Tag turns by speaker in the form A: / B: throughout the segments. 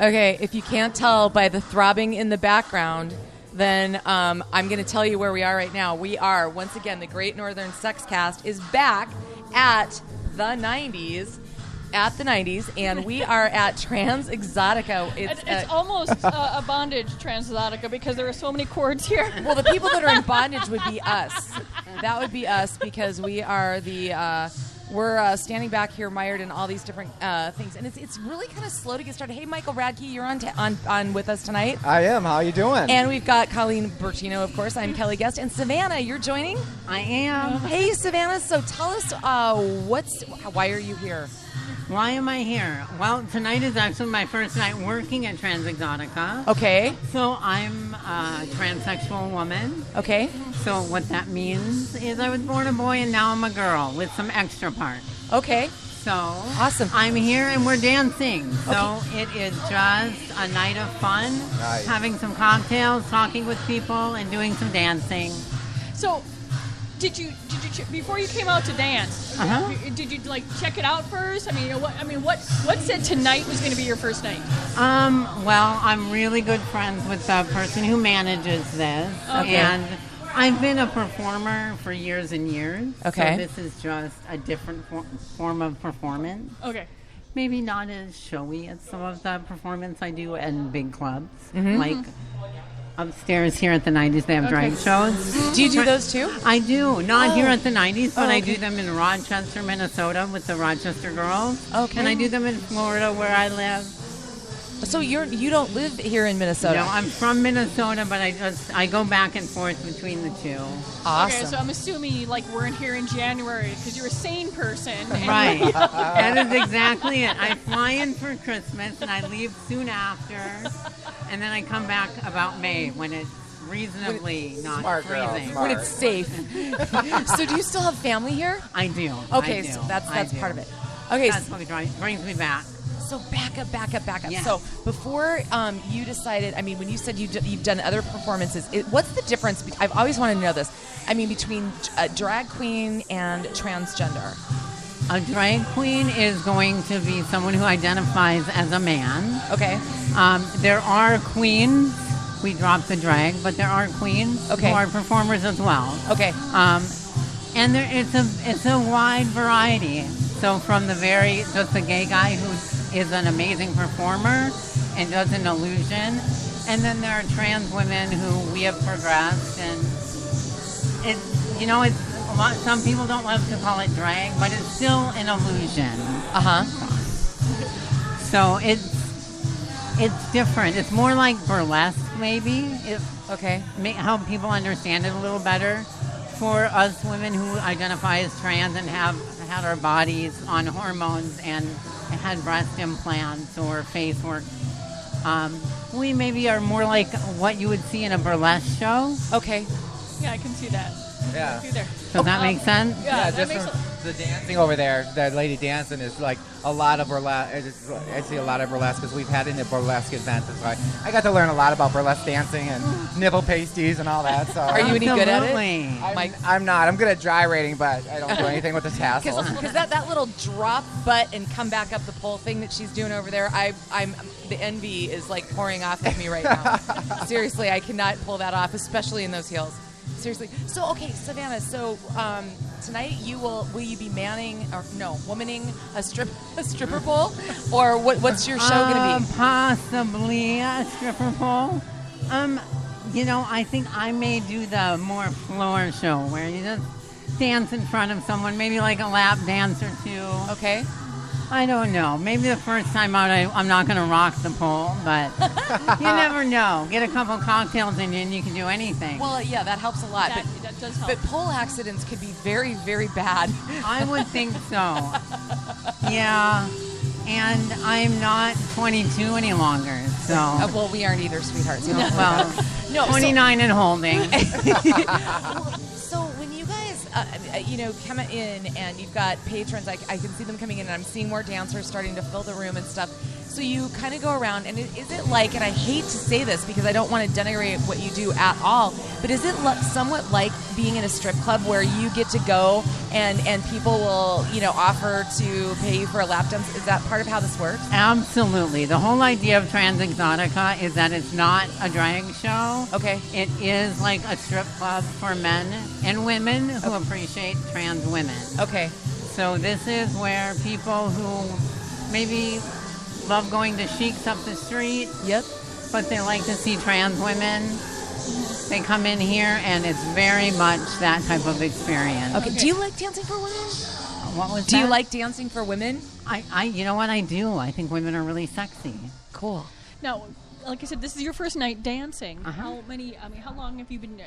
A: Okay, if you can't tell by the throbbing in the background, then I'm going to tell you where we are right now. We are, once again, the Gr8 Nrthrn Sexcast is back at the 90s. And we are at Trans Exotica.
B: It's almost a bondage Trans Exotica because there are so many cords here.
A: Well, the people that are in bondage would be us. That would be us because we are we're standing back here mired in all these different things. And it's really kind of slow to get started. Hey, Michael Radke, you're on with us tonight.
C: I am. How are you doing?
A: And we've got Colleen Bertino, of course. I'm Kelly Guest. And Savannah, you're joining?
D: I am.
A: Hey, Savannah. So tell us, why are you here?
D: Why am I here? Well, tonight is actually my first night working at Trans Exotica.
A: Okay.
D: So I'm a transsexual woman.
A: Okay.
D: So what that means is I was born a boy and now I'm a girl with some extra parts.
A: Okay.
D: So
A: awesome.
D: I'm here and we're dancing. So it is just a night of fun,
C: nice.
D: Having some cocktails, talking with people, and doing some dancing.
B: So did you before you came out to dance? Did you check it out first? What said tonight was going to be your first night?
D: Well, I'm really good friends with the person who manages this, and I've been a performer for years and years.
A: Okay,
D: so this is just a different form of performance.
B: Okay,
D: maybe not as showy as some of the performance I do in big clubs, like. Upstairs here at the 90s, they have drag shows.
A: Do you do those too?
D: I do. Not here at the 90s, but I do them in Rochester, Minnesota with the Rochester Girls.
A: Okay.
D: And I do them in Florida where I live.
A: So you don't live here in Minnesota?
D: No, I'm from Minnesota, but I go back and forth between the two.
A: Awesome.
B: Okay, so I'm assuming you weren't here in January because you're a sane person.
D: Right. That is exactly it. I fly in for Christmas and I leave soon after, and then I come back about May when it's reasonably not freezing.
A: When it's safe. So do you still have family here?
D: I do.
A: Okay,
D: I do.
A: so that's part of it.
D: Okay, that's what brings me back.
A: So back up.
D: Yes.
A: So before you decided, when you said you've done other performances, what's the difference? I've always wanted to know this. Between a drag queen and transgender.
D: A drag queen is going to be someone who identifies as a man.
A: Okay.
D: There are queens. We dropped the drag, but there are queens who are performers as well.
A: Okay.
D: And it's a wide variety. So from just a gay guy who is an amazing performer and does an illusion, and then there are trans women who we have progressed, and it's a lot. Some people don't love to call it drag, but it's still an illusion. So it's different. It's more like burlesque, maybe. Help people understand it a little better. For us women who identify as trans and have had our bodies on hormones and had breast implants or face work, we maybe are more like what you would see in a burlesque show.
A: Okay.
B: Yeah, I can see that.
C: Yeah.
D: Does that make sense?
C: Yeah, just from the dancing over there, that lady dancing is like a lot of burlesque. I see a lot of burlesque because we've had it in burlesque events. So I got to learn a lot about burlesque dancing and nipple pasties and all that. So
A: are you any good at it?
C: I'm not. I'm good at gyrating, but I don't do anything with the tassels.
A: Because that little drop butt and come back up the pole thing that she's doing over there, I'm the envy is pouring off of me right now. Seriously, I cannot pull that off, especially in those heels. Seriously. So, okay, Savannah, tonight will you be womaning a stripper pole? Or what's your show going to be?
D: Possibly a stripper pole. I think I may do the more floor show where you just dance in front of someone, maybe like a lap dance or two.
A: Okay.
D: I don't know. Maybe the first time out, I'm not going to rock the pole, but you never know. Get a couple cocktails in you and you can do anything.
A: Well, yeah, that helps a lot.
B: That does help.
A: But pole accidents could be very, very bad.
D: I would think so. Yeah. And I'm not 22 any longer, so.
A: Well, we aren't either, sweethearts.
D: No, 29 and holding.
A: So when you guys, come in and you've got patrons, I can see them coming in, and I'm seeing more dancers starting to fill the room and stuff. So you kind of go around, and is it like, and I hate to say this because I don't want to denigrate what you do at all, but is it somewhat like being in a strip club where you get to go and people will, offer to pay you for a lap dance? Is that part of how this works?
D: Absolutely. The whole idea of Transexotica is that it's not a drag show.
A: Okay.
D: It is like a strip club for men and women who appreciate trans women.
A: Okay.
D: So this is where people who maybe love going to Chics up the street.
A: Yep.
D: But they like to see trans women. They come in here, and it's very much that type of experience.
A: Okay. Do you like dancing for women?
D: What was that?
A: Do you like dancing for women?
D: You know what, I do. I think women are really sexy.
A: Cool.
B: Now, like I said, this is your first night dancing.
D: Uh-huh.
B: How long have you been,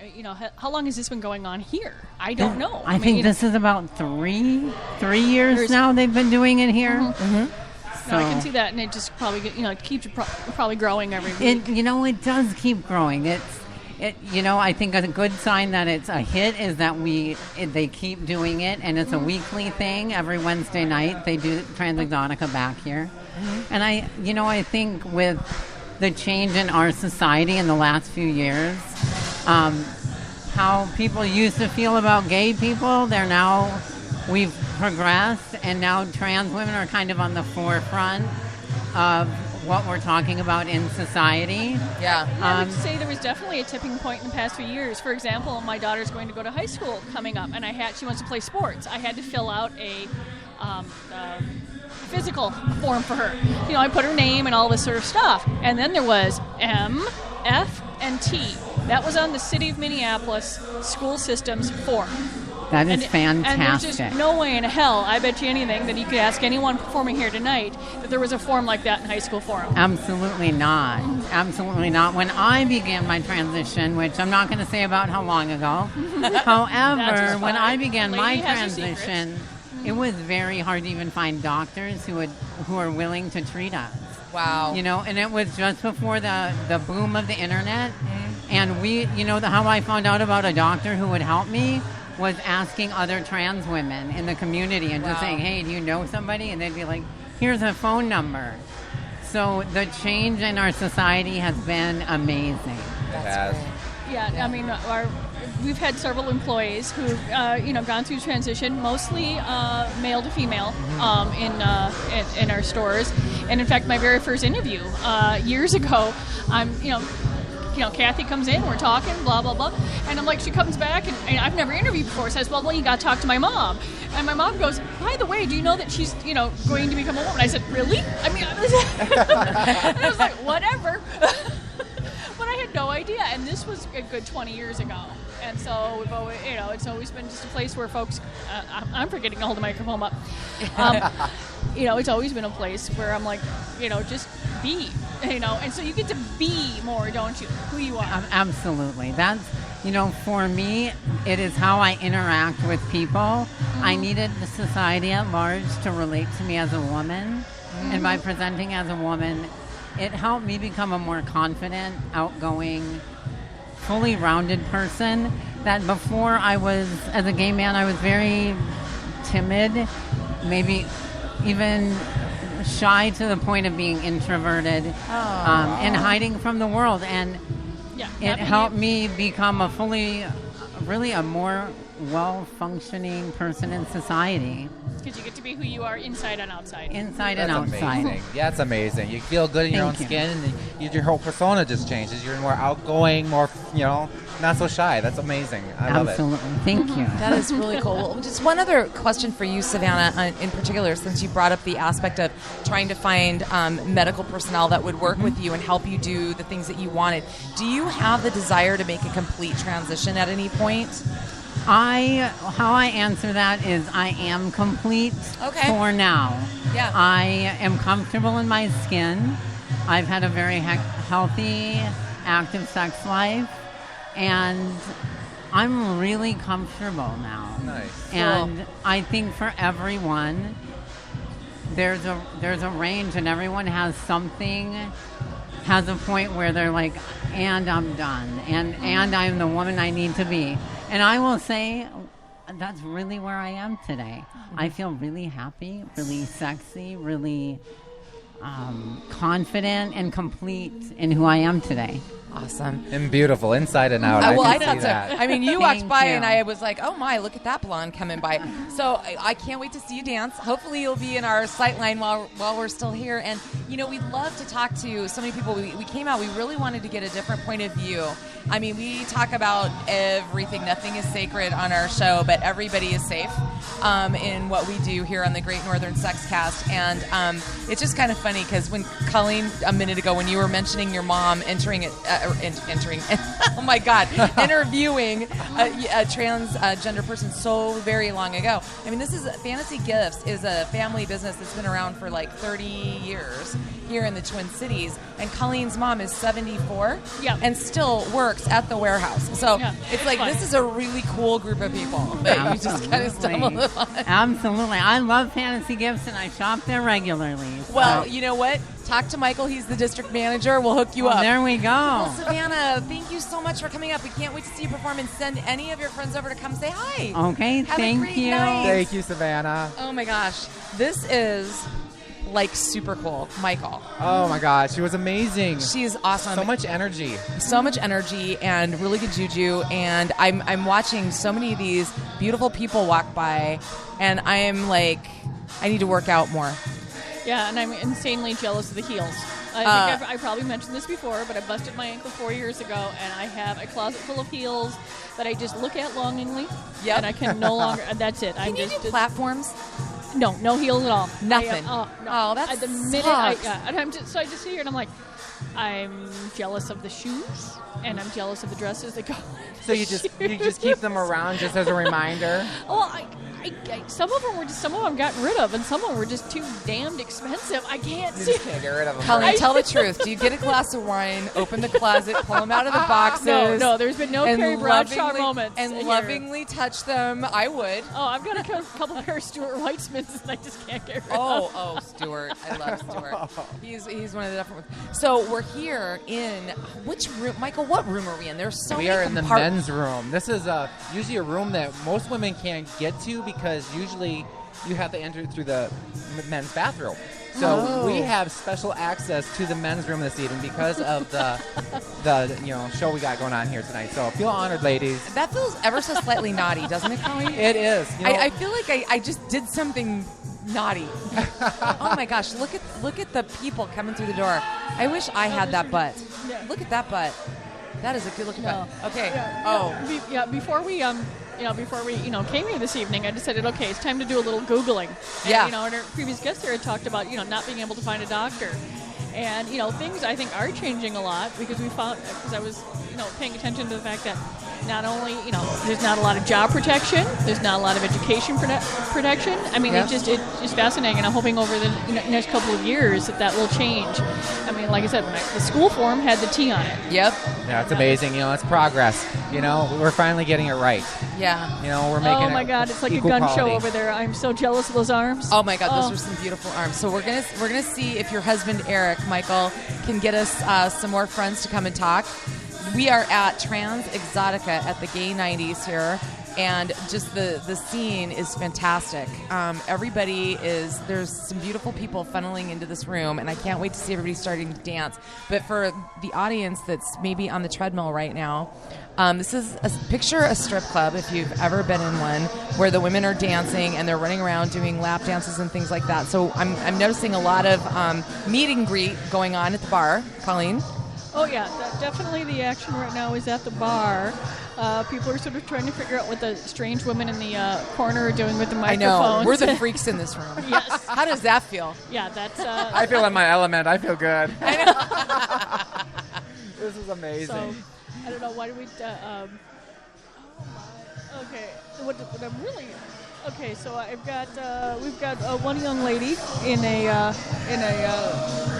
B: how long has this been going on here? I don't know.
D: I think this is about three years now they've been doing it here.
B: Mm-hmm. Mm-hmm. So, no, I can see that, and it just probably, it keeps probably growing every week.
D: It does keep growing. I think a good sign that it's a hit is that they keep doing it, and it's a weekly thing. Every Wednesday night they do Transexotica back here. Mm-hmm. And I think with the change in our society in the last few years, how people used to feel about gay people, we've progressed, and now trans women are kind of on the forefront of what we're talking about in society.
A: Yeah.
B: I would say there was definitely a tipping point in the past few years. For example, my daughter's going to go to high school coming up, and she wants to play sports. I had to fill out a physical form for her. I put her name and all this sort of stuff. And then there was M, F, and T. That was on the City of Minneapolis school systems form.
D: That is fantastic.
B: And there's just no way in hell, I bet you anything, that you could ask anyone performing here tonight that there was a form like that in high school for them.
D: Absolutely not. Absolutely not. When I began my transition, which I'm not going to say about how long ago, however, when I began my transition, it was very hard to even find doctors who are willing to treat us.
A: Wow.
D: And it was just before the boom of the internet. Mm-hmm. And how I found out about a doctor who would help me was asking other trans women in the community and just saying, hey, do you know somebody? And they'd be like, here's a phone number. So the change in our society has been amazing.
A: That's great.
B: Yeah, I mean, we've had several employees who've, gone through transition, mostly male to female, in our stores. And in fact, my very first interview years ago, Kathy comes in, we're talking, blah, blah, blah. And I'm like, she comes back, and I've never interviewed before, says, well, you got to talk to my mom. And my mom goes, by the way, do you know that she's, going to become a woman? I said, really? I mean, I was like, whatever. But I had no idea. And this was a good 20 years ago. And so we've always, it's always been just a place where folks, I'm forgetting to hold the microphone up. It's always been a place where I'm like, just be, and so you get to be more, don't you, who you are.
D: Absolutely. That's, for me, it is how I interact with people. Mm-hmm. I needed the society at large to relate to me as a woman. Mm-hmm. And by presenting as a woman, it helped me become a more confident, outgoing, fully rounded person that before as a gay man, I was very timid, maybe even shy to the point of being introverted and hiding from the world. And it helped me become really a more well-functioning person in society.
B: Because you get to be who you are inside and outside.
D: Inside and outside.
C: Amazing. Yeah, it's amazing. You feel good in your own skin, and your whole persona just changes. You're more outgoing, more, not so shy. That's amazing. I love it.
D: Absolutely. Thank you.
A: That is really cool. Well, just one other question for you, Savannah, in particular, since you brought up the aspect of trying to find medical personnel that would work with you and help you do the things that you wanted. Do you have the desire to make a complete transition at any point?
D: How I answer that is I am complete for now.
A: Yeah.
D: I am comfortable in my skin. I've had a very healthy, active sex life, and I'm really comfortable now.
C: Nice.
D: And
A: cool.
D: I think for everyone, there's a range, and everyone has a point where they're like, and I'm done, and I'm the woman I need to be. And I will say that's really where I am today. I feel really happy, really sexy, really confident and complete in who I am today.
A: Awesome.
C: And beautiful, inside and out.
A: Well,
C: I
A: I
C: can
A: thought
C: see
A: so.
C: that.
A: I mean, you
D: Thank
A: walked by
D: you.
A: and I was like, oh my, look at that blonde coming by. So I can't wait to see you dance. Hopefully you'll be in our sight line while we're still here. And, we'd love to talk to so many people. We came out, we really wanted to get a different point of view. I mean, we talk about everything. Nothing is sacred on our show, but everybody is safe in what we do here on the Gr8 Nrthrn Sexcast. And it's just kind of funny because when Colleen, a minute ago, when you were mentioning your mom interviewing a transgender person so very long ago. I mean, Fantasy Gifts is a family business that's been around for like 30 years here in the Twin Cities. And Colleen's mom is 74 and still works at the warehouse. So it's like, this is a really cool group of people that you just kind of stumbled upon.
D: Absolutely. I love Fantasy Gifts, and I shop there regularly. So.
A: Well, you know what? Talk to Michael. He's the district manager. We'll hook you up.
D: There we go.
A: Well, Savannah, thank you so much for coming up. We can't wait to see you perform, and send any of your friends over to come say hi.
D: Okay,
A: Have a
D: thank
A: great
D: you.
A: night.
C: Thank you, Savannah.
A: Oh my gosh. This is like super cool. Michael.
C: Oh my gosh, she was amazing.
A: She's awesome.
C: So much energy.
A: So much energy and really good juju. And I'm watching so many of these beautiful people walk by, and I am like, I need to work out more.
B: Yeah, and I'm insanely jealous of the heels. I think I probably mentioned this before, but I busted my ankle 4 years ago, and I have a closet full of heels that I just look at longingly.
A: Yep.
B: And I can no longer. That's it.
A: Can you do platforms?
B: No heels at all.
A: Nothing.
B: No.
A: Oh, that's
B: the minute and I just sit here and I'm like, I'm jealous of the shoes, and I'm jealous of the dresses that go.
C: So you just keep them around just as a reminder.
B: Well, some of them gotten rid of, and some of them were just too damned expensive. I can't
C: You
B: see.
C: just can't get rid of them.
A: Colleen, tell the truth. Do you get a glass of wine, open the closet, pull them out of the boxes?
B: No, there's been no
A: and
B: Carrie Bradshaw moments.
A: And
B: here.
A: lovingly touch them. I would.
B: Oh, I've got a couple pair of Stuart Weitzmans, and I just can't get rid of.
A: Oh, Stuart. I love Stuart. He's one of the different ones. So we're here in which room? Michael, what room are we in? There's so many
C: We are in the
A: compartments.
C: men's room. This is usually a room that most women can't get to because usually you have to enter through the men's bathroom. So we have special access to the men's room this evening because of the show we got going on here tonight. So feel honored, ladies.
A: That feels ever so slightly naughty, doesn't it, Colleen?
C: It is.
A: I feel like I just did something naughty. Oh my gosh! Look at the people coming through the door. I wish I had that butt.
B: Yeah.
A: Look at that butt. That is a good looking butt. Okay.
B: Before we came here this evening, I decided, okay, it's time to do a little Googling.
A: Yeah.
B: And, and our previous guest here had talked about, not being able to find a doctor. And, things I think are changing a lot because I was, paying attention to the fact that not only, there's not a lot of job protection, there's not a lot of education protection. I mean, it's just fascinating, and I'm hoping over the next couple of years that will change. I mean, like I said, the school form had the T on it.
A: Yep.
C: Yeah, it's amazing. It's progress. We're finally getting it right.
A: Yeah.
C: We're making.
B: Oh my God, it's like a
C: equal
B: gun
C: quality.
B: show over there. I'm so jealous of those arms.
A: Oh my God, those are some beautiful arms. So we're gonna see if your husband Eric, Michael, can get us some more friends to come and talk. We are at Trans Exotica at the Gay 90s here, and just the scene is fantastic. There's some beautiful people funneling into this room, and I can't wait to see everybody starting to dance. But for the audience that's maybe on the treadmill right now, this is picture a strip club, if you've ever been in one, where the women are dancing and they're running around doing lap dances and things like that. So I'm noticing a lot of meet and greet going on at the bar. Colleen?
B: Oh yeah, definitely the action right now is at the bar. People are sort of trying to figure out what the strange women in the corner are doing with the microphones.
A: I know. We're the freaks in this room.
B: Yes.
A: How does that feel?
B: Yeah, that's...
C: I feel in my element. I feel good.
A: I know.
C: This is amazing.
B: So, I don't know, why do we... oh my... Okay, what I'm really... Okay, so we've got one young lady in a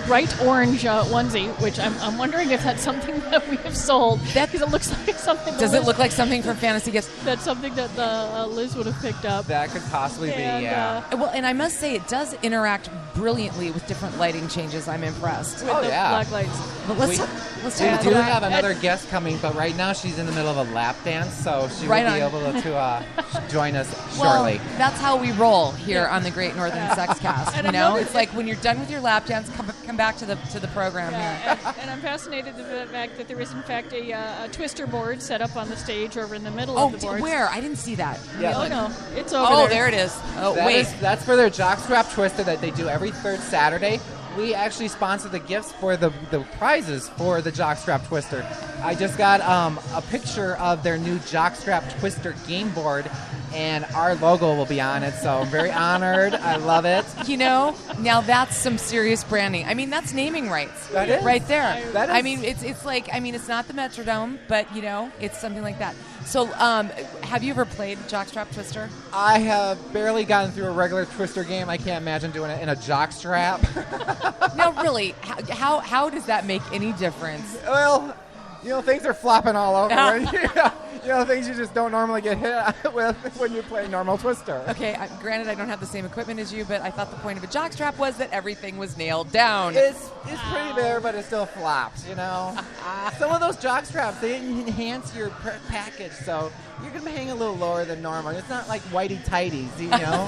B: bright orange onesie, which I'm wondering if that's something that we have sold. Because it looks like something.
A: Does it look like something from Fantasy Gifts?
B: That's something that Liz would have picked up.
C: That could possibly be, yeah.
A: Well, and I must say it does interact brilliantly with different lighting changes. I'm impressed.
B: With the black lights.
A: But let's
C: We
A: talk
C: do
A: about
C: have another guest coming, but right now she's in the middle of a lap dance, so she will be able to join us shortly.
A: That's how we roll here on the Gr8 Nrthrn Sexcast.
B: And
A: It's like when you're done with your lap dance, come Welcome back to the program here.
B: And I'm fascinated with the fact that there is, in fact, a twister board set up on the stage over in the middle of the board.
A: Where? I didn't see that.
C: Yeah.
B: Oh, no. It's over there.
A: Oh, there it is. Oh, wait.
C: That's for their jockstrap twister that they do every third Saturday. We actually sponsor the gifts for the prizes for the jockstrap twister. I just got a picture of their new jockstrap twister game board, and our logo will be on it, so I'm very honored. I love it.
A: You know, now that's some serious branding. I mean, that's naming rights.
C: That is.
A: Right there.
C: That is.
A: I mean, it's like, I mean, it's not the Metrodome, but, you know, it's something like that. So, have you ever played jockstrap twister?
C: I have barely gotten through a regular twister game. I can't imagine doing it in a jockstrap.
A: No, really, how does that make any difference?
C: Well, you know, things are flopping all over. You know, things you just don't normally get hit with when you play normal twister.
A: Okay, granted, I don't have the same equipment as you, but I thought the point of a jockstrap was that everything was nailed down.
C: It's pretty there, but it still flops, you know. Some of those jockstraps, they enhance your package, so you're going to hang a little lower than normal. It's not like whitey-tighties, you know.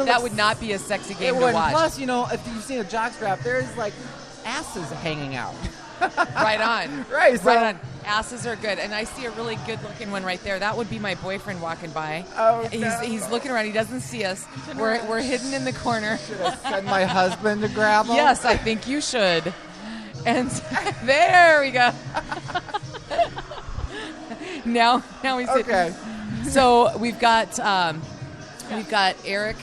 A: That would not be a sexy game to watch.
C: Plus, you know, if you've seen a jockstrap, there's like asses hanging out.
A: Right on.
C: Right, so
A: right on. Asses are good, and I see a really good-looking one right there. That would be my boyfriend walking by.
C: Oh,
A: he's looking around. He doesn't see us. We're hidden in the corner.
C: Should I send my husband to grab him?
A: Yes, I think you should. And there we go. now he's
C: okay.
A: So we've got Eric.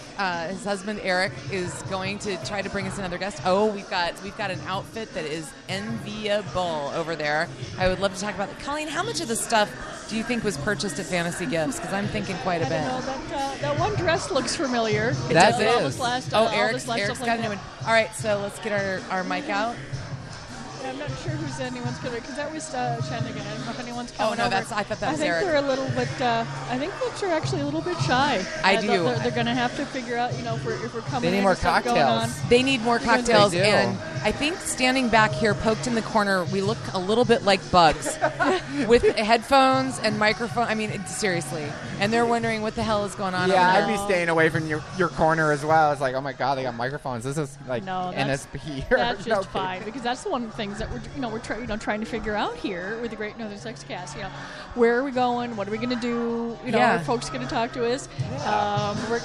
A: His husband Eric is going to try to bring us another guest. Oh, we've got an outfit that is enviable over there. I would love to talk about it. Colleen, how much of the stuff do you think was purchased at Fantasy Gifts? Because I'm thinking quite a bit.
B: I don't know, that one dress looks familiar.
C: That
B: all
C: is.
B: this last,
A: Eric's
B: stuff
A: got
B: like
A: a new one. All right, so let's get our mic out.
B: I'm not sure who's anyone's coming, because that was Shannigan. I don't know if anyone's coming
A: Oh, no,
B: over.
A: I thought that was
B: I think
A: Eric.
B: they're a little bit, I think folks are actually a little bit shy.
A: I do.
B: They're going to have to figure out, you know, if we're coming
C: They need
B: in
C: more
B: and stuff going
C: cocktails.
B: on.
A: They need more cocktails,
C: They do.
A: and I think standing back here, poked in the corner, we look a little bit like bugs with headphones and microphone. I mean, seriously. And they're wondering what the hell is going on
C: Yeah,
A: over
C: I'd
A: there.
C: be staying away from your corner as well. It's like, oh my God, they got microphones. This is like
B: No, that's-
C: NSP here.
B: That's
C: No
B: just
C: kidding.
B: fine, because that's the one of the things that we're trying to figure out here with the Gr8 Nrthrn Sexcast. You know, where are we going? What are we going to do? You know,
A: Yeah.
B: are folks going to talk to us? We're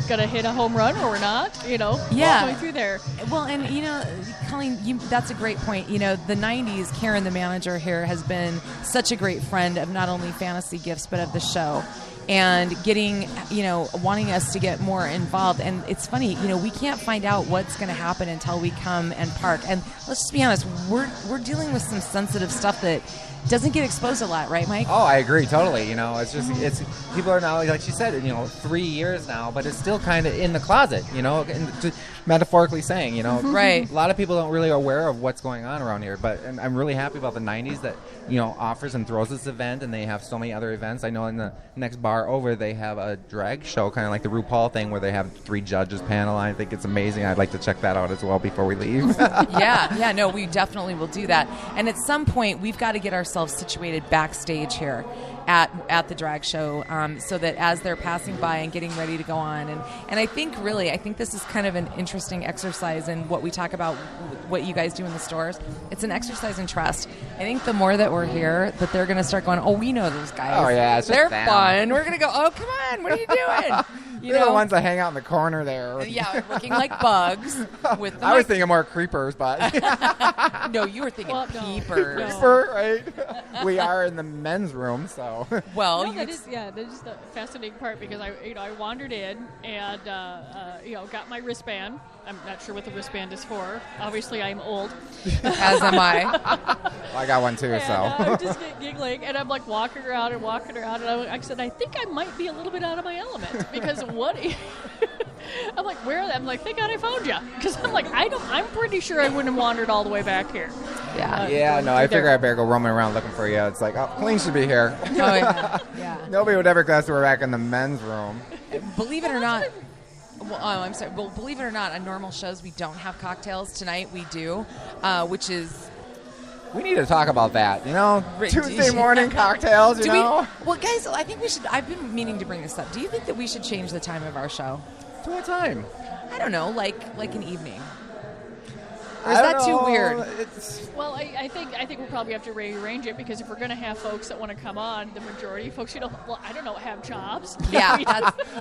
B: gonna hit a home run, or we're not. You know,
A: Yeah.
B: all the way through there.
A: Well, and, you know, Colleen, that's a great point. You know, the 90s, Karen, the manager here, has been such a great friend of not only Fantasy Gifts, but of the show. And getting, you know, wanting us to get more involved. And it's funny, you know, we can't find out what's going to happen until we come and park. And let's just be honest, we're dealing with some sensitive stuff that doesn't get exposed a lot, right, Mike?
C: Oh, I agree totally. You know, it's people are now, like she said, you know, 3 years now, but it's still kind of in the closet. You know, metaphorically saying, you know,
A: Right.
C: A lot of people don't really aware of what's going on around here. But I'm really happy about the 90s that, you know, offers and throws this event, and they have so many other events. I know in the next bar over they have a drag show, kind of like the RuPaul thing, where they have 3 judges panel. I think it's amazing. I'd like to check that out as well before we leave.
A: Yeah, no, we definitely will do that. And at some point, we've got to get ourselves situated backstage here at the drag show, so that as they're passing by and getting ready to go on, and I think this is kind of an interesting exercise in what we talk about, what you guys do in the stores. It's an exercise in trust. I think the more that we're here, that they're going to start going, oh, we know those guys.
C: Oh, yeah, it's just
A: they're
C: them.
A: fun. We're going to go, oh, come on, what are you doing?
C: They're the ones that hang out in the corner there.
A: Yeah, looking like bugs with the
C: I was thinking more creepers, but
A: No, you were thinking
B: Well, no.
A: peepers.
B: No.
C: creeper, right? We are in the men's room, so.
A: Well,
B: No, that is the fascinating part, because I wandered in and got my wristband. I'm not sure what the wristband is for. Obviously, I'm old.
A: as am I.
C: I got one too,
B: And,
C: so.
B: I'm just giggling, and I'm like walking around, and I said, I think I might be a little bit out of my element, because what? I'm like, where? I'm like, thank God I found you, because I'm like, I'm pretty sure I wouldn't have wandered all the way back here.
A: Yeah.
C: Yeah, no, I
B: through
C: figure
B: there.
C: I better go roaming around looking for you. It's like, oh, Colleen should be here.
A: Oh, yeah.
C: Nobody would ever guess we're back in the men's room.
A: Believe it or not. Well, I'm sorry. Well, believe it or not, on normal shows we don't have cocktails. Tonight we do, which is.
C: We need to talk about that, you know?
A: Right.
C: Tuesday morning cocktails, you
A: Do
C: know?
A: well, guys, I think we should. I've been meaning to bring this up. Do you think that we should change the time of our show?
C: To what time?
A: I don't know, like an evening. Or is that too weird?
B: Well, I think we'll probably have to rearrange it, because if we're going to have folks that want to come on, the majority of folks who don't, well, I don't know, have jobs.
A: Yeah,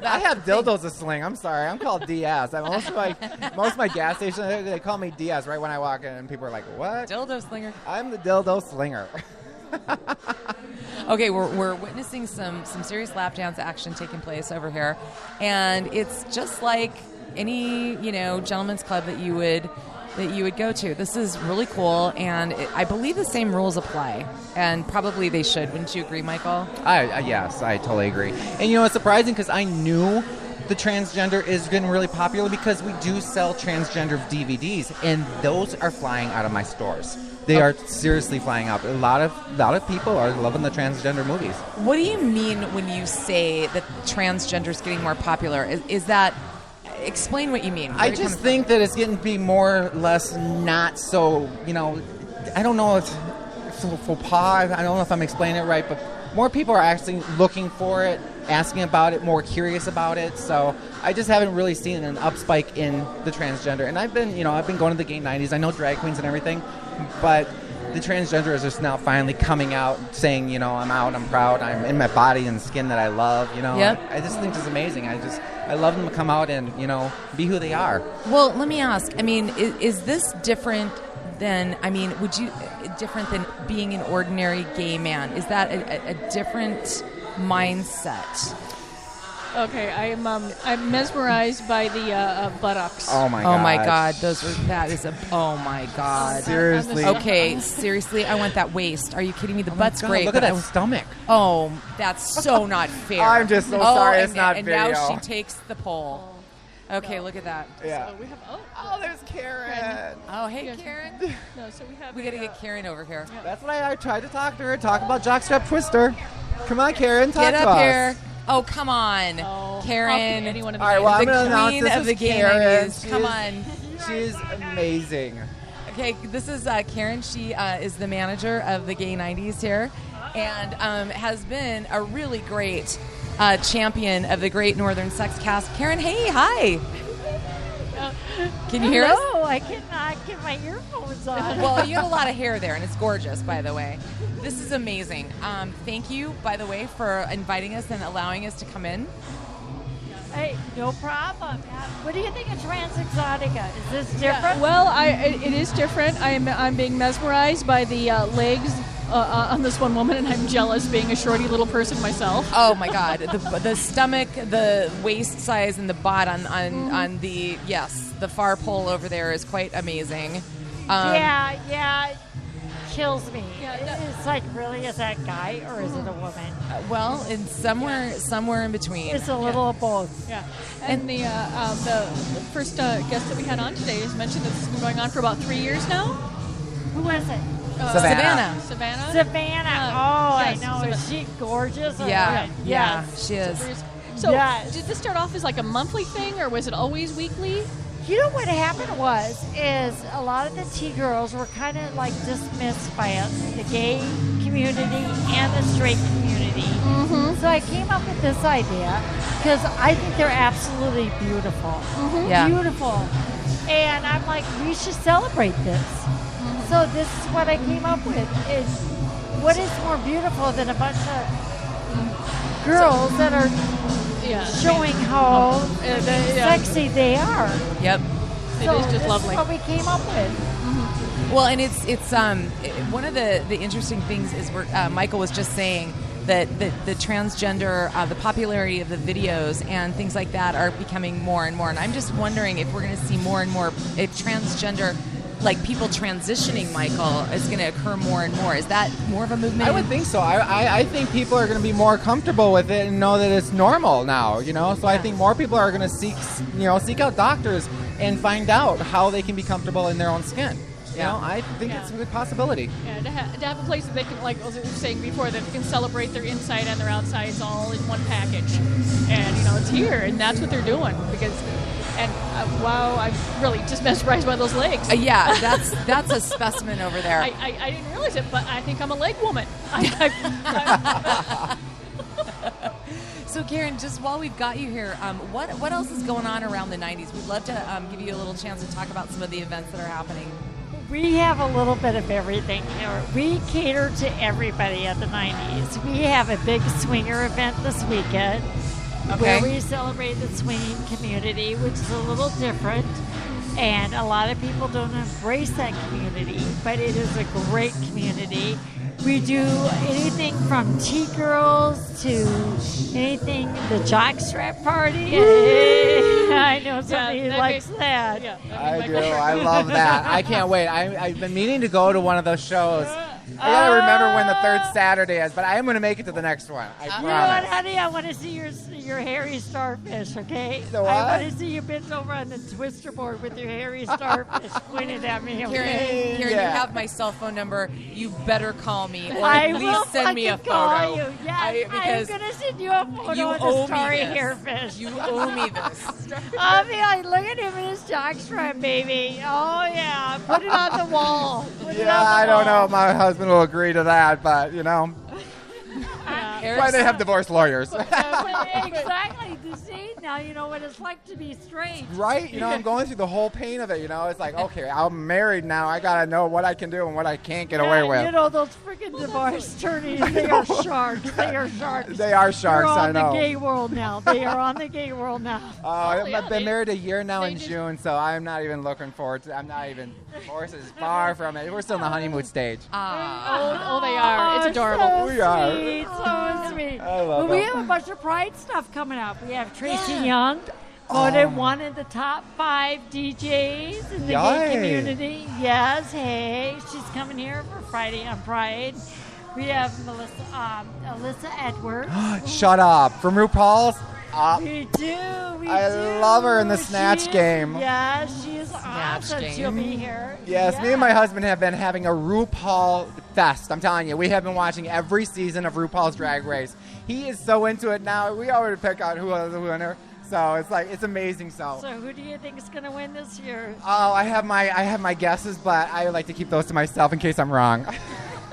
C: I have dildos to sling. I'm sorry. I'm called DS. Most of my gas stations, they call me DS right when I walk in, and people are like, what?
A: Dildo slinger.
C: I'm the dildo slinger.
A: Okay, we're witnessing some serious lap dance action taking place over here, and it's just like any gentleman's club that you would go to. This is really cool, and I believe the same rules apply, and probably they should. Wouldn't you agree, Michael?
C: Yes, I totally agree. And it's surprising because I knew the transgender is getting really popular because we do sell transgender DVDs, and those are flying out of my stores. They are seriously flying out. A lot of people are loving the transgender movies.
A: What do you mean when you say that transgender is getting more popular? Is that... Explain what you mean.
C: I just think that it's getting to be more or less not so, I don't know if faux pas, I don't know if I'm explaining it right, but more people are actually looking for it, asking about it, more curious about it. So I just haven't really seen an upspike in the transgender. And I've been going to the gay 90s. I know drag queens and everything, but the transgender is just now finally coming out, saying, I'm out, I'm proud, I'm in my body and skin that I love.
A: Yep.
C: I just think it's amazing. I love them to come out and, be who they are.
A: Well, let me ask. I mean, is this different than, different than being an ordinary gay man? Is that a different mindset?
B: Okay, I'm mesmerized by the buttocks.
C: Oh my god!
A: Oh my god! Oh my god!
C: Seriously?
A: Okay, seriously, I want that waist. Are you kidding me? The butt's great.
C: Look at that stomach.
A: Oh, that's so not fair.
C: I'm just so sorry it's not
A: and
C: video.
A: now she takes the pole. Okay, look at that.
C: Yeah.
B: So we have
C: there's Karen.
A: Oh, hey, Karen.
B: No, so
A: We got to get Karen over here.
C: That's what I tried to talk to her. Talk about Jockstrap Twister. Come on, Karen. Talk
A: Get
C: to
A: up
C: us.
A: here. Oh, come on, Karen.
B: How can anyone
C: All right, well, I'm
A: the
C: going to announce
A: queen
C: this
A: of
C: is
A: the gay
C: Karen.
A: 90s. Come on.
C: She's amazing.
A: Okay, this is Karen. She is the manager of the Gay 90s here, and has been a really great champion of the Gr8 Nrthrn Sexcast. Karen, hey, hi. Can you hear us?
E: No, I cannot get my earphones on.
A: Well, you have a lot of hair there, and it's gorgeous, by the way. This is amazing. Thank you, by the way, for inviting us and allowing us to come in.
E: Hey, no problem. What do you think of Trans Exotica? Is this different?
B: Well, it is different. I'm being mesmerized by the legs on this one woman, and I'm jealous being a shorty little person myself.
A: Oh my God, the stomach, the waist size, and the butt on the the far pole over there is quite amazing.
E: Yeah, kills me. It's like, really, is that guy or is it a woman?
A: Well, it's somewhere in between.
E: It's a little of both.
B: Yeah, and the first guest that we had on today has mentioned that this has been going on for about 3 years now.
E: Who is it?
A: Savannah.
E: Savannah. I know. Is she gorgeous?
A: Yeah, she is.
B: So, did this start off as like a monthly thing, or was it always weekly?
E: You know what happened is a lot of the T-girls were kind of like dismissed by us, the gay community and the straight community. Mm-hmm. So I came up with this idea because I think they're absolutely beautiful. Mm-hmm.
A: Yeah.
E: Beautiful. And I'm like, we should celebrate this. Mm-hmm. So this is what I came up with, is what is more beautiful than a bunch of girls that are showing how sexy they are.
A: Yep.
B: It is just lovely.
E: This is what we came up with.
A: Mm-hmm. Well, and it's one of the interesting things is where Michael was just saying that the transgender, the popularity of the videos and things like that are becoming more and more. And I'm just wondering if we're going to see more and more if transgender, like people transitioning, Michael, is going to occur more and more. Is that more of a movement?
C: I would think so. I think people are going to be more comfortable with it and know that it's normal now, So I think more people are going to seek out doctors and find out how they can be comfortable in their own skin. I think it's a good possibility.
B: Yeah, to have a place that they can, like I was saying before, that they can celebrate their inside and their outsides all in one package. And, it's here, and that's what they're doing. Wow, I'm really just mesmerized by those legs.
A: That's a specimen over there.
B: I didn't realize it, but I think I'm a leg woman.
A: So, Karen, just while we've got you here, what else is going on around the 90s? We'd love to give you a little chance to talk about some of the events that are happening.
E: We have a little bit of everything here. We cater to everybody at the 90s. We have a big swinger event this weekend where we celebrate the swinging community, which is a little different. And a lot of people don't embrace that community, but it is a great community. We do anything from tea girls to anything, the jockstrap party. I know somebody who likes that.
B: Yeah,
C: I do. I love that. I can't wait. I've been meaning to go to one of those shows. I gotta remember when the third Saturday is, but I am gonna make it to the next one. I
E: You know what,
C: promise.
E: honey? I want to see your hairy starfish, okay?
C: The what?
E: I want to see you bent over on the twister board with your hairy starfish pointed at me, okay?
A: Karen,
C: Yeah.
A: you have my cell phone number. You better call me or
E: I
A: at
E: will
A: least send me a
E: fucking call
A: photo.
E: you. Yes, I'm
A: because
E: going to send you a photo
A: you
E: of
A: owe
E: the
A: me
E: starry
A: this.
E: hairfish.
A: You owe me this.
E: I'll be like, look at him in his jockstrap, baby. Oh, yeah. Put it on the wall. Put it
C: Yeah,
E: on the
C: I don't know
E: wall.
C: if my husband will agree to that, but you know, why they have divorce lawyers,
E: Exactly. You see, now you know what it's like to be straight.
C: right? You know, I'm going through the whole pain of it. You know, it's like, okay, I'm married now. I gotta know what I can do and what I can't get away with.
E: You know, those freaking divorce attorneys, they are sharks. They are sharks.
C: They are sharks.
E: They're
C: I
E: on
C: know.
E: the gay world now. They are on the gay world now.
C: I've been married a year now in June, so I'm not even looking forward to. I'm not even. Divorce is far from it. We're still in the honeymoon stage.
B: Oh, they are. It's adorable.
E: So
C: We are.
E: sweet, so sweet.
C: I love
E: But we
C: it.
E: have a bunch of Pride stuff coming up. We have Tracy Young, voted one of the top 5 DJs in the
C: Yay.
E: gay community. Yes, hey, she's coming here for Friday on Pride. We have Alyssa Edwards.
C: Shut up. From RuPaul's.
E: We do.
C: I love her in the Snatch
E: She is-
C: game.
E: Yes, she is awesome.
A: game.
E: She'll be here.
C: Yes, me and my husband have been having a RuPaul fest. I'm telling you, we have been watching every season of RuPaul's Drag Race. He is so into it now. We already pick out who was the winner. So it's like it's amazing.
E: So who do you think is going to win this year?
C: Oh, I have my guesses, but I like to keep those to myself in case I'm wrong.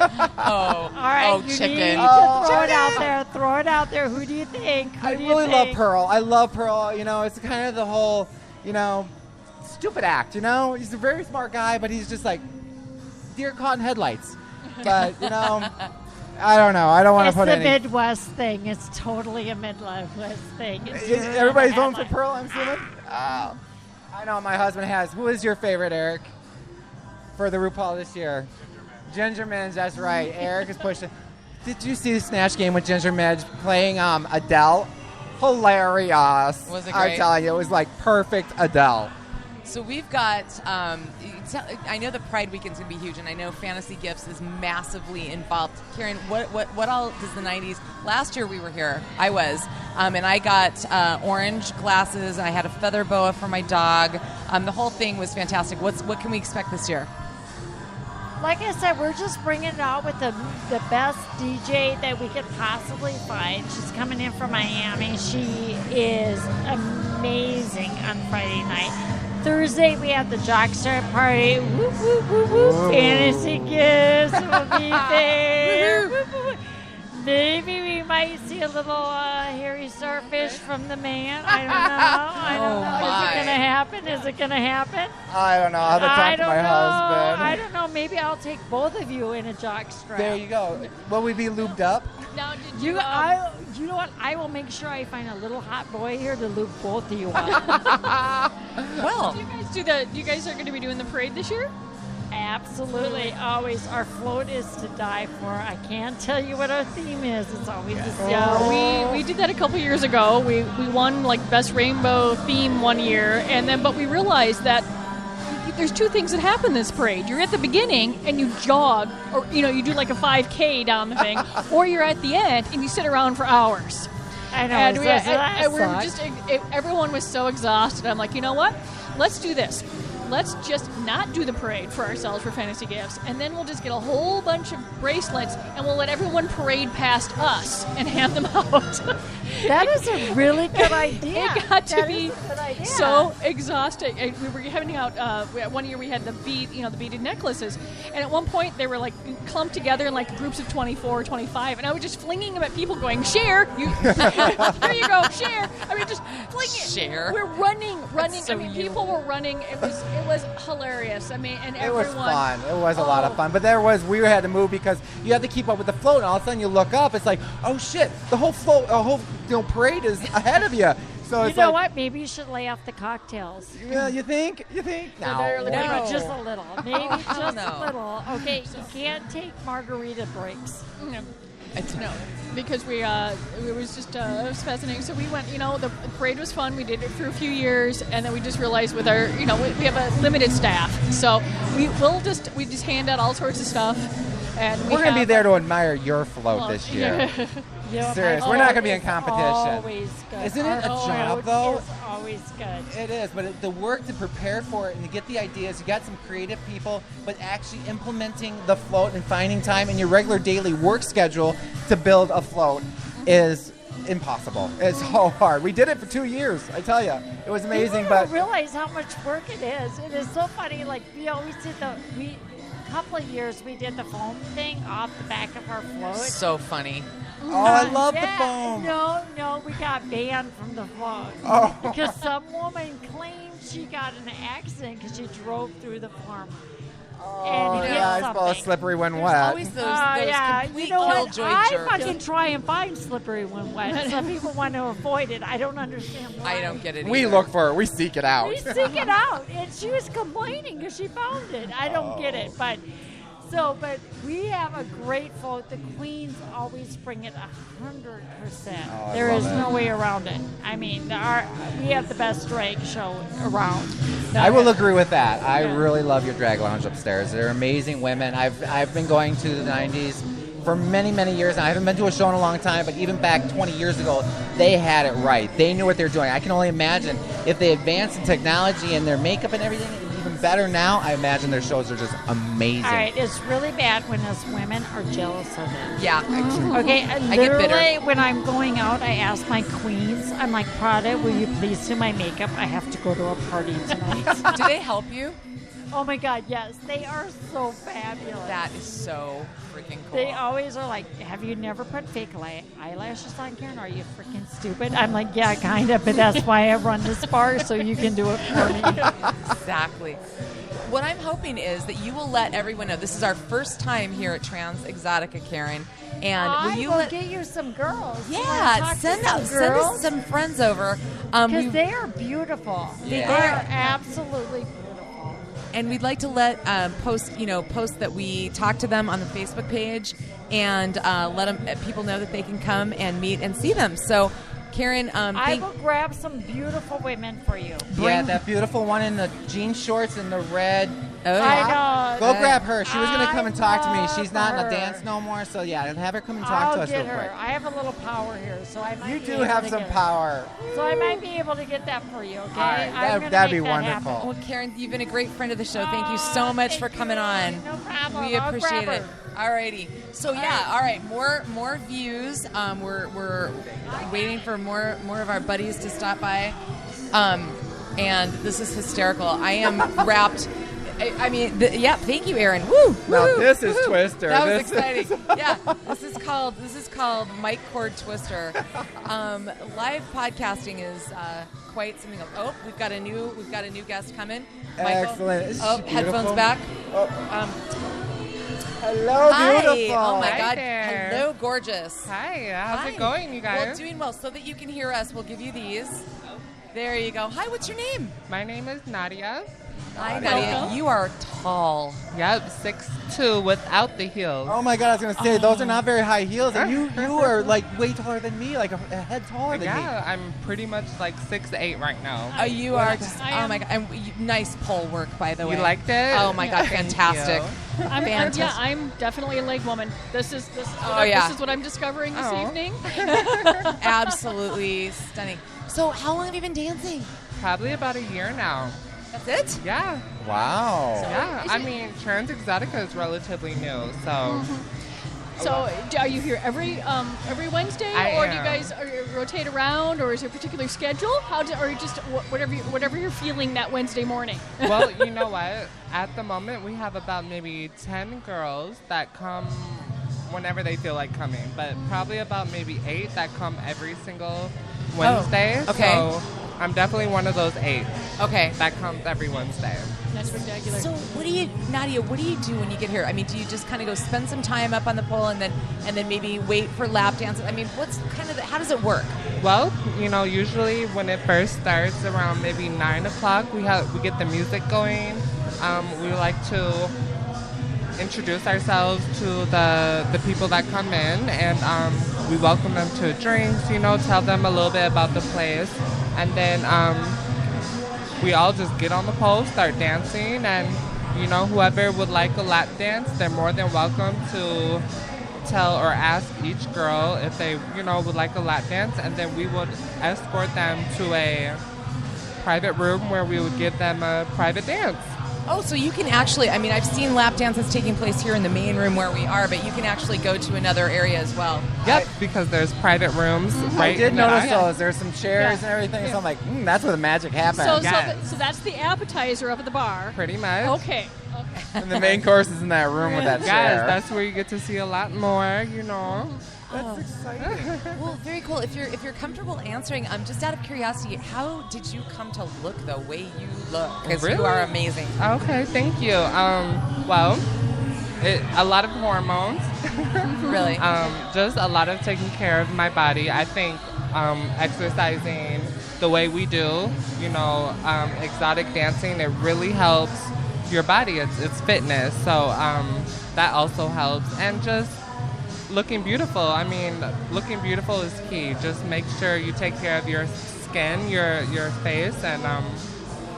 A: All
E: right, you
A: chicken.
E: need to
C: Oh,
E: throw it out
C: chicken.
E: there. Throw it out there. Who do you think? Who
C: I
E: do you
C: really love
E: think?
C: Pearl. I love Pearl. You know, it's kind of the whole, you know, stupid act. You know, he's a very smart guy, but he's just like deer caught in headlights. But you know, I don't know. I don't want to
E: It's
C: put
E: the
C: any.
E: Midwest thing. It's totally a Midwest thing.
C: Everybody's voting for Pearl. I'm assuming. Oh, I know my husband has. Who is your favorite, Eric, for the RuPaul this year? Ginger Minge. That's right. Eric is pushing. Did you see the Snatch game with Ginger Minge playing Adele? Hilarious.
A: Was it
C: I'm
A: great?
C: telling you, it was like perfect Adele.
A: So we've got, I know the Pride weekend's going to be huge, and I know Fantasy Gifts is massively involved. Karen, what all does the 90s, last year we were here, I was, and I got orange glasses, and I had a feather boa for my dog. The whole thing was fantastic. What can we expect this year?
E: Like I said, we're just bringing it out with the best DJ that we could possibly find. She's coming in from Miami. She is amazing on Friday night. Thursday, we have the Jockstrap party. Whoop, whoop, whoop, whoop. Fantasy Gifts will be there. Whoop, whoop. Maybe we might see a little hairy starfish from the man. I don't know. I don't know. Is it going to happen? Is it going to happen?
C: I don't know. I'll have to talk to my husband.
E: I don't know. Maybe I'll take both of you in a jockstrap.
C: There you go. Will we be lubed up?
B: Now, did
E: You know what? I will make sure I find a little hot boy here to loop both of you up.
A: Well,
B: do you guys are going to be doing the parade this year?
E: Absolutely. Always. Our float is to die for. I can't tell you what our theme is. It's always the same.
B: Yeah, we did that a couple years ago. We won like best rainbow theme one year, but we realized that there's two things that happen this parade. You're at the beginning and you jog, or you do like a 5K down the thing, or you're at the end and you sit around for hours.
E: I know.
B: And
E: that sucks.
B: everyone was so exhausted. I'm like, you know what? Let's do this. Let's just not do the parade for ourselves for Fantasy Gifts, and then we'll just get a whole bunch of bracelets, and we'll let everyone parade past us and hand them out.
E: That is a really good idea.
B: It got to
E: That
B: be
E: is a good idea.
B: so exhausting. And we were handing out, one year we had the beaded necklaces, and at one point they were like clumped together in like groups of 24 or 25, and I was just flinging them at people going, share, here you go, share. I mean, just flinging.
A: Share.
B: We're running.
A: so you.
B: People were running. It it was hilarious. I mean, and
C: It
B: everyone.
C: was fun. It was a lot of fun. But we had to move because you have to keep up with the float, and all of a sudden you look up, it's like, oh shit, the whole float, parade is ahead of you. So
E: You
C: it's
E: know
C: like,
E: what? Maybe you should lay off the cocktails.
C: Yeah, you think? No.
A: No.
E: Just a little. Maybe just
A: no.
E: a little. Okay, you can't take margarita breaks.
B: No. No, because it was just it was fascinating. So we went, the parade was fun. We did it for a few years, and then we just realized with our, we have a limited staff, so we just hand out all sorts of stuff, and
C: We're going to be there to admire your float this year.
E: Yeah,
C: Serious. We're not going to be in competition.
E: Always good.
C: Isn't it a
E: Our
C: job,
E: float
C: though?
E: is always good.
C: It is, but the work to prepare for it and to get the ideas, you got some creative people, but actually implementing the float and finding time in your regular daily work schedule to build a float is impossible. It's so hard. We did it for 2 years, I tell you. It was amazing,
E: People
C: but
E: don't realize how much work it is. It is so funny. Like, we always did a couple of years we did the foam thing off the back of our float.
A: So funny.
C: oh, I love
E: Yeah,
C: the foam.
E: No, we got banned from the float
C: Oh.
E: because some woman claimed she got in an accident because she drove through the farm. and hit
C: yeah, I suppose
E: something.
C: slippery when
A: There's
C: wet.
A: always those
E: Yeah,
A: complete
E: you know what?
A: killjoy
E: I
A: jerks.
E: fucking try and find slippery when wet. Some people want to avoid it. I don't understand why.
A: I don't get it
C: We
A: either.
C: look for it. We seek it out.
E: We seek it out, and she was complaining because she found it. I don't get it, but we have a great float. The queens always bring it 100%.
C: I
E: There
C: love
E: is
C: it.
E: no way around it. I mean, we have the best drag show around.
C: I will agree with that. I
E: Yeah.
C: really love your drag lounge upstairs. They're amazing women. I've been going to the 90s for many, many years. And I haven't been to a show in a long time, but even back 20 years ago, they had it right. They knew what they were doing. I can only imagine if they advanced in technology and their makeup and everything, even better now, I imagine their shows are just amazing.
E: All right, it's really bad when us women are jealous of it.
A: Yeah.
E: Okay,
A: I get bitter.
E: literally, when I'm going out, I ask my queens, I'm like, Prada, will you please do my makeup? I have to go to a party tonight.
A: Do they help you?
E: Oh my God, yes. They are so fabulous.
A: That is so freaking cool.
E: They always are like, have you never put fake eyelashes on, Karen? Are you freaking stupid? I'm like, yeah, kind of, but that's why I run this bar, so you can do it for me.
A: Exactly. What I'm hoping is that you will let everyone know this is our first time here at Trans Exotica, Karen. And
E: I
A: will you
E: will
A: let
E: get you some girls. You wanna
A: Yeah,
E: talk to
A: send
E: some
A: us
E: girls?
A: some friends over.
E: Because they are beautiful.
C: Yeah.
E: They are absolutely beautiful.
A: And we'd like to let post that we talk to them on the Facebook page and let people know that they can come and meet and see them. So, Karen,
E: I will grab some beautiful women for you.
C: Yeah, that beautiful one in the jean shorts and the red.
A: Oh, yeah.
E: I know.
C: Go grab her. She was going to come and talk to me.
E: I
C: She's not in
E: love
C: the
E: her.
C: dance no more, so yeah, have her come and talk
E: I'll
C: to us
E: get
C: real
E: her.
C: quick.
E: I have a little power here, so I might
C: You
E: be
C: do
E: able
C: have
E: to
C: some
E: get it.
C: power.
E: So I might be able to get that for you, okay?
C: All right,
E: I'm gonna
C: that'd be
E: make that
C: wonderful.
E: happen.
A: Well, Karen, you've been a great friend of the show. Thank you so much for
E: Thank
A: coming
E: you.
A: on.
E: No problem.
A: We
E: I'll
A: appreciate
E: grab
A: it.
E: her.
A: Alrighty. So all right. More views. We're waiting for more of our buddies to stop by. And this is hysterical. I am wrapped. I mean, thank you, Aaron. Woo!
C: Now
A: woo-hoo,
C: this is
A: woo-hoo.
C: Twister.
A: That was
C: This
A: exciting. Yeah, this is called Mic Cord Twister. Live podcasting is quite something else. Oh, we've got a new guest coming. Michael.
C: Excellent. Isn't
A: Oh,
C: she
A: headphones
C: beautiful?
A: back.
C: Hello,
A: Hi.
C: beautiful.
A: Oh my
F: Hi
A: God.
F: there.
A: Hello, gorgeous.
F: Hi, how's
A: Hi.
F: it going, you guys?
A: Well, doing well. So that you can hear us, we'll give you these. There you go. Hi, what's your name?
F: My name is Nadia.
A: Hi, Nadia. You are tall.
F: Yep, 6'2" without the heels.
C: Oh my God, I was going to say, those are not very high heels. And you are like way taller than me, like a head taller than me.
F: Yeah, I'm pretty much like 6'8" right now.
A: You are just, oh my God. And nice pole work, by the way.
F: You liked it?
A: Oh my God, fantastic. Fantastic.
B: I'm definitely a leg woman. This is
A: Oh, yeah.
B: This is what I'm discovering this
F: Oh.
B: evening.
A: Absolutely stunning. So how long have you been dancing?
F: Probably about a year now.
A: That's it?
F: Yeah,
C: Wow.
F: yeah. I mean, Trans Exotica is relatively new, so
B: So, are you here every Wednesday,
F: I
B: or do you
F: am.
B: guys rotate around, or is there a particular schedule? Or just whatever you're feeling that Wednesday morning?
F: well, you know what? At the moment, we have about maybe 10 girls that come whenever they feel like coming, but probably about maybe 8 that come every single Wednesday.
A: okay.
F: So I'm definitely one of those 8
A: Okay.
F: that comes every Wednesday.
B: That's ridiculous.
A: So Nadia, what do you do when you get here? I mean, do you just kind of go spend some time up on the pole and then maybe wait for lap dances? I mean, how does it work?
F: Well, usually when it first starts around maybe 9 o'clock, we get the music going. We like to introduce ourselves to the people that come in, and we welcome them to drinks, tell them a little bit about the place, and then we all just get on the pole, start dancing, and whoever would like a lap dance, they're more than welcome to tell or ask each girl if they would like a lap dance, and then we would escort them to a private room where we would give them a private dance.
A: Oh, so you can actually, I mean, I've seen lap dances taking place here in the main room where we are, but you can actually go to another area as well.
F: Yep, because there's private rooms right
C: I did
F: in the
C: notice
F: back.
C: those. There's some chairs and everything, so I'm like, that's where the magic happens.
B: So that's the appetizer up at the bar.
F: Pretty much.
B: Okay.
C: And the main course is in that room with that chair.
F: Guys, that's where you get to see a lot more,
C: That's exciting.
A: Well, very cool. If you're comfortable answering, just out of curiosity, how did you come to look the way you look? Because you are amazing.
F: Okay, thank you. Well, a lot of hormones.
A: Really?
F: Just a lot of taking care of my body. I think exercising the way we do, exotic dancing, it really helps your body. It's fitness. So that also helps. And just looking beautiful. I mean, looking beautiful is key. Just make sure you take care of your skin, your face, and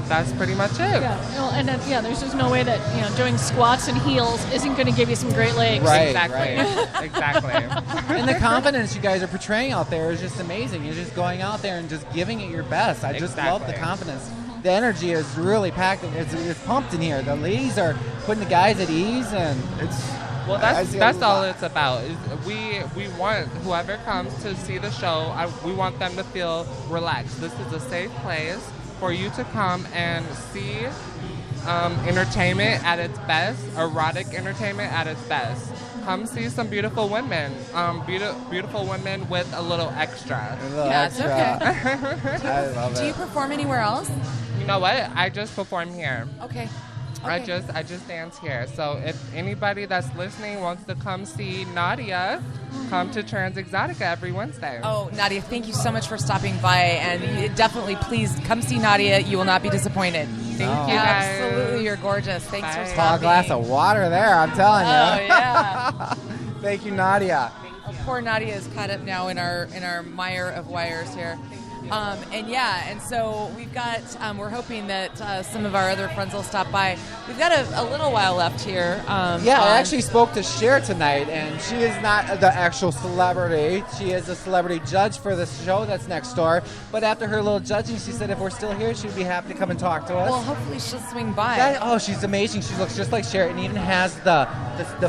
F: that's pretty much it.
B: Yeah, there's just no way that doing squats and heels isn't going to give you some great legs.
C: Right,
F: exactly. Exactly.
C: And the confidence you guys are portraying out there is just amazing. You're just going out there and just giving it your best. I just love the confidence. The energy is really packed. It's pumped in here. The ladies are putting the guys at ease, and it's.
F: Well, that's all it's about. We want whoever comes to see the show, we want them to feel relaxed. This is a safe place for you to come and see entertainment at its best, erotic entertainment at its best. Come see some beautiful women, beautiful women with a little extra.
A: It's okay.
C: I love it.
A: Do you perform anywhere else?
F: You know what? I just perform here.
A: Okay.
F: I just dance here. So if anybody that's listening wants to come see Nadia, come to Trans Exotica every Wednesday.
A: Oh, Nadia, thank you so much for stopping by, and definitely, please come see Nadia. You will not be disappointed.
F: Thank you, guys.
A: Absolutely, you're gorgeous. Thanks
F: Bye.
A: for
C: Tall
A: stopping.
C: glass of water there, I'm telling you.
A: Oh yeah.
C: Thank you, Nadia.
A: Poor Nadia is caught up now in our mire of wires here. And so we've got, we're hoping that some of our other friends will stop by. We've got a little while left here.
C: I actually spoke to Cher tonight, and she is not the actual celebrity. She is a celebrity judge for the show that's next door. But after her little judging, she said if we're still here, she'd be happy to come and talk to us.
A: Well, hopefully she'll swing by.
C: She's amazing. She looks just like Cher, and even has the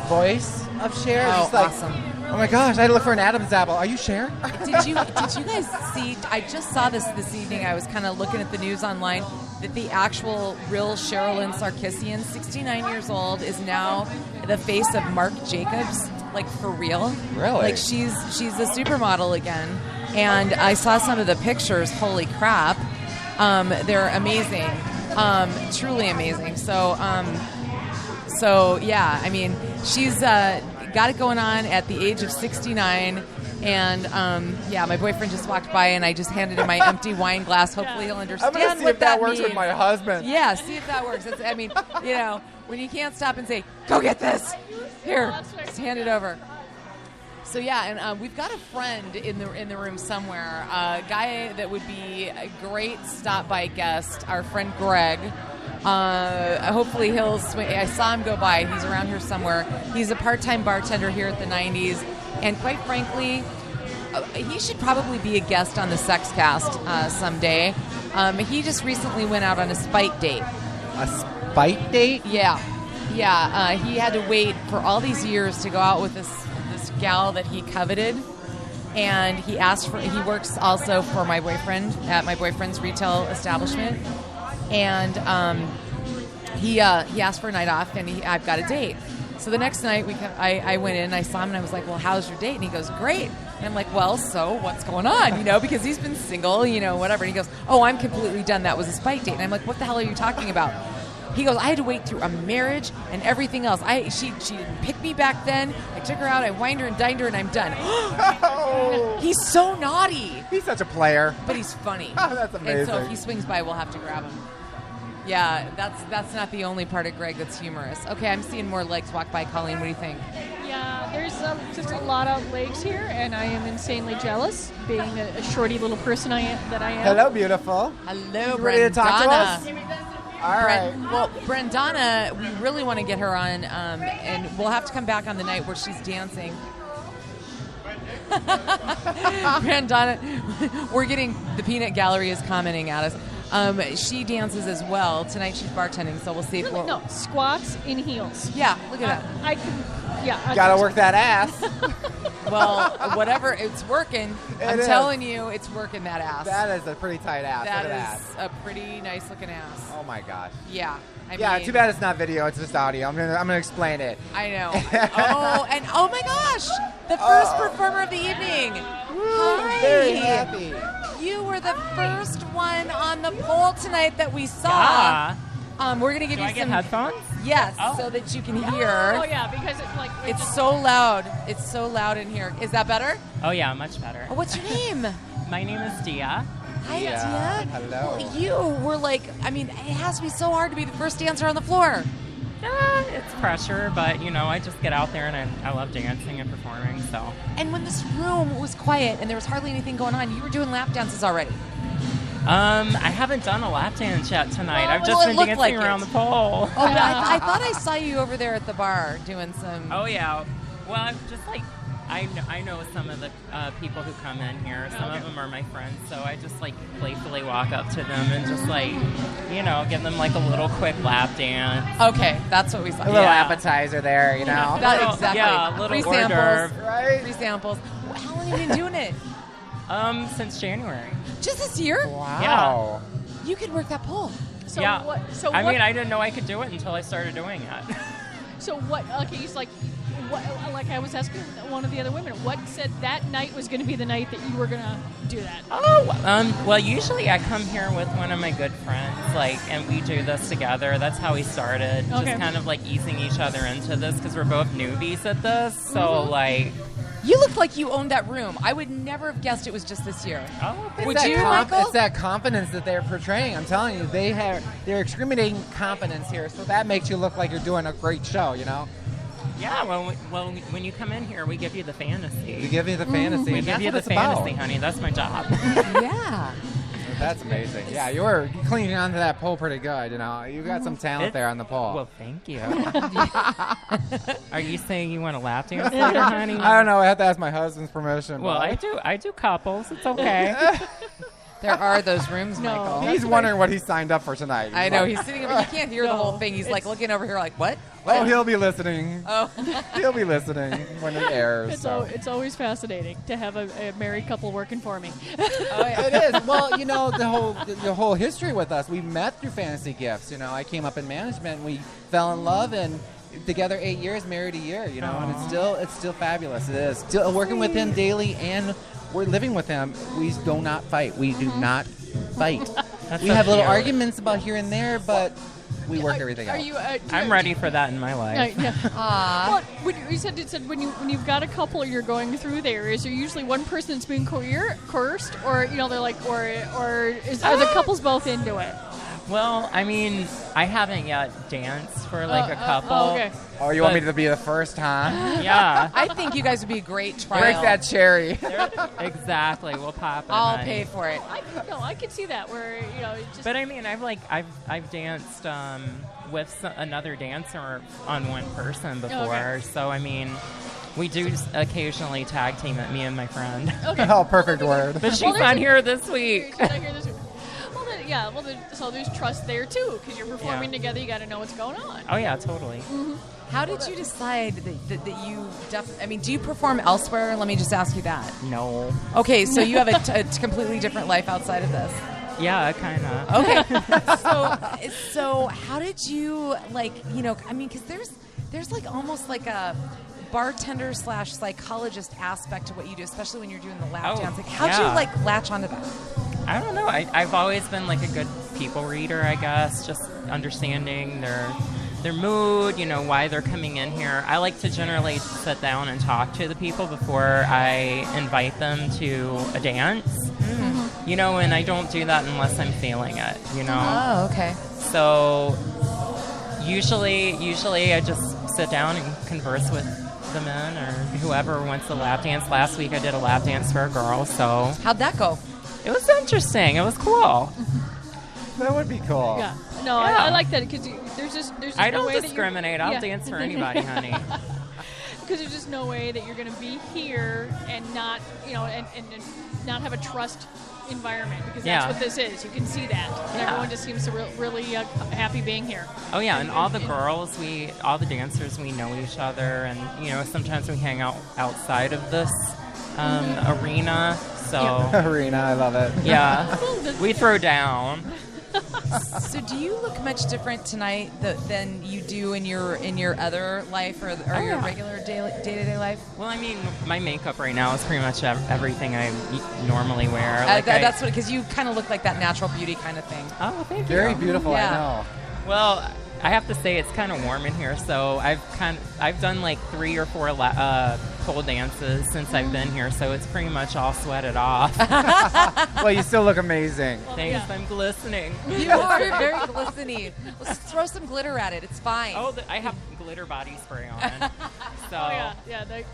C: voice of Cher.
A: Oh,
C: Just like,
A: awesome.
C: Oh my gosh, I had to look for an Adam's apple. Are you Cher?
A: Did you guys see? I just saw this evening. I was kind of looking at the news online that the actual real Sherilyn Sarkisian, 69 years old, is now the face of Marc Jacobs. Like for real?
C: Really?
A: Like she's a supermodel again. And I saw some of the pictures. Holy crap! They're amazing. Truly amazing. So yeah. I mean, she's got it going on at the age of 69. And, my boyfriend just walked by, and I just handed him my empty wine glass. Hopefully he'll understand
C: I'm going to see
A: what
C: if that works
A: means.
C: with my husband.
A: Yeah, see if that works. When you can't stop and say, go get this. Here, just hand it over. So, and we've got a friend in the room somewhere, a guy that would be a great stop-by guest, our friend Greg. Hopefully he'll swing. I saw him go by. He's around here somewhere. He's a part-time bartender here at the 90s. And quite frankly, he should probably be a guest on the Sexcast someday. He just recently went out on a spite date.
C: A spite date?
A: Yeah. He had to wait for all these years to go out with this gal that he coveted. And he works also for my boyfriend at my boyfriend's retail establishment. And he asked for a night off, and I've got a date. So the next night, I went in, I saw him, and I was like, well, how's your date? And he goes, great. And I'm like, well, so what's going on? Because he's been single, whatever. And he goes, oh, I'm completely done. That was a spite date. And I'm like, what the hell are you talking about? He goes, I had to wait through a marriage and everything else. She didn't pick me back then. I took her out, I wined her and dined her, and I'm done. He's so naughty.
C: He's such a player.
A: But he's funny.
C: Oh, that's amazing.
A: And so if he swings by, we'll have to grab him. Yeah, that's not the only part of Greg that's humorous. Okay, I'm seeing more legs walk by. Colleen, what do you think?
B: Yeah, there's just a lot of legs here, and I am insanely jealous, being a shorty little person that I am.
C: Hello, beautiful.
A: Hello,
C: You ready to talk to us?
A: Brendana.
C: All right.
A: Well, Brendana, we really want to get her on, and we'll have to come back on the night where she's dancing. Brendana, we're getting, the Peanut Gallery is commenting at us. She dances as well. Tonight she's bartending, so we'll see if
B: Really? No, squats in heels.
A: Yeah, look at that.
B: I can, yeah.
C: Gotta work that ass.
A: Well, whatever, it's working. I'm telling you, it's working that ass.
C: That is a pretty tight ass.
A: That
C: Look at
A: is a pretty nice looking ass.
C: Oh my gosh.
A: Yeah. I
C: Yeah,
A: mean,
C: too bad it's not video. It's just audio. I'm gonna explain it.
A: I know. Oh my gosh, the first performer of the evening. Hi.
C: Very happy.
A: You were the first one on the poll tonight that we saw.
G: Yeah.
A: We're gonna give
G: Do
A: you
G: I get
A: some
G: headphones?
A: Yes,
G: Oh.
A: so that you can hear.
B: Oh yeah, because it's like
A: It's so loud. It's so loud in here. Is that better?
G: Oh yeah, much better.
A: Oh, what's your name?
G: My name is Dia.
A: Hi,
C: Dia.
A: Dia.
C: Hello.
A: Well, you were like, I mean, it has to be so hard to be the first dancer on the floor.
G: It's pressure, but I just get out there and I love dancing and performing. So.
A: And when this room was quiet and there was hardly anything going on, you were doing lap dances already.
G: I haven't done a lap dance yet tonight.
A: Well,
G: I've just
A: it
G: been
A: looked
G: dancing
A: like
G: around
A: it.
G: the pole.
A: Oh, I thought I saw you over there at the bar doing some.
G: Oh yeah. Well, I'm just like I know some of the people who come in here. Some of them are my friends, so I just like playfully walk up to them and just like give them like a little quick lap dance.
A: Okay, that's what we saw.
C: A little
G: Yeah.
C: appetizer there, you know.
A: That, exactly.
G: Yeah, a little
A: Free
G: hors
A: samples.
G: d'oeuvre.
C: Right?
A: Free samples. How long have you been doing it?
G: Since January.
A: Just this year?
C: Wow.
A: You could work that pole.
B: So
G: yeah.
B: what? So
G: I
B: what,
G: mean, I didn't know I could do it until I started doing it.
B: So what? Okay, he's like, what? Like I was asking one of the other women, what said that night was going to be the night that you were going to do that?
G: Well, usually I come here with one of my good friends, and we do this together. That's how we started,
B: Okay.
G: just kind of easing each other into this because we're both newbies at this. So
A: You looked like you owned that room. I would never have guessed it was just this year. Would
C: It's that
A: you, Michael?
C: It's that confidence that they're portraying. I'm telling you, they're discriminating confidence here, so that makes you look like you're doing a great show.
G: Yeah. Well, when you come in here, we give you the fantasy.
C: You give me the fantasy.
G: We
C: and
G: give
C: that's
G: you
C: what
G: the
C: it's about.
G: fantasy, honey. That's my job.
A: Yeah.
C: That's amazing. Yeah, you're clinging onto that pole pretty good. You got some talent there on the pole.
G: Well, thank you. Are you saying you want to lap dance later, honey?
C: I don't know. I have to ask my husband's permission.
G: Well,
C: but-
G: I do couples. It's okay.
A: There are those rooms,
B: No.
A: Michael.
C: He's wondering what he signed up for tonight.
A: I know.
C: like,
A: He's sitting over. You can't hear the whole thing. He's like looking over here like, what?
C: Oh, he'll be listening.
A: Oh.
C: He'll be listening when it airs.
B: It's always fascinating to have a married couple working for me.
C: It is. Well, the whole history with us, we met through Fantasy Gifts. I came up in management and we fell in love and together 8 years, married a year, and it's still fabulous. It is. Still working with him daily and we're living with him. We do not fight. We do not fight. We have little arguments about here and there, but we work everything out.
G: I'm ready for that in my life.
B: Yeah.
A: Aw.
B: Well, you said when you've got a couple you're going through there, is there usually one person that's being coerced, or they're like, or are the couples both into it?
G: Well, I mean, I haven't yet danced for a couple.
B: Okay.
C: Oh, you want me to be the first, huh?
G: Yeah.
A: I think you guys would be a great trial.
C: Break that cherry.
G: Exactly. We'll pop it.
A: I'll
G: honey.
A: pay for it.
B: I could see that where it just.
G: But I mean, I've danced with another dancer on one person before.
B: Okay.
G: So I mean, we do occasionally tag team it, me and my friend.
B: Okay.
C: Oh, perfect word.
G: But she's
B: Well, there's
G: on
B: a-
G: here this week.
B: She's not here this week. So there's trust there too, because you're performing together. You got to know what's going on.
G: Oh yeah, totally.
A: How did you decide that you do you perform elsewhere? Let me just ask you that.
G: No.
A: Okay, so you have a completely different life outside of this.
G: Yeah, kind of.
A: Okay. so how did you because there's almost like a bartender / psychologist aspect to what you do, especially when you're doing the lap
G: Oh,
A: dance. How'd
G: yeah.
A: you latch onto that?
G: I don't know. I've always been like a good people reader, I guess, just understanding their mood, why they're coming in here. I like to generally sit down and talk to the people before I invite them to a dance. Mm-hmm. And I don't do that unless I'm feeling it,
A: Oh, okay.
G: So usually I just sit down and converse with the men or whoever wants a lap dance. Last week I did a lap dance for a girl, so...
A: How'd that go?
G: It was interesting. It was cool.
C: That would be cool.
B: Yeah. No, I like that because there's just
G: I
B: no
G: don't
B: way
G: discriminate. I'll dance for anybody, honey.
B: Because there's just no way that you're going to be here and not, and not have a trust environment, because that's what this is. You can see that. And everyone just seems to really happy being here.
G: Oh, yeah, and all the girls, all the dancers, we know each other, and, sometimes we hang out outside of this arena, so...
C: Arena, I love it.
G: Yeah, we throw down.
A: So do you look much different tonight than you do in your other life or your regular day-to-day life?
G: Well, I mean, my makeup right now is pretty much everything I normally wear.
A: That's what, because you kind of look like that natural beauty kind of thing.
G: Oh, thank you.
C: Very beautiful, I know.
G: Well, I have to say it's kind of warm in here, so I've done like 3 or 4 pole dances since I've been here, so it's pretty much all sweated off.
C: Well, you still look amazing.
G: Thanks, I'm glistening.
A: You are very glisteny. Let's throw some glitter at it. It's fine.
G: Oh, I have glitter body spray on. So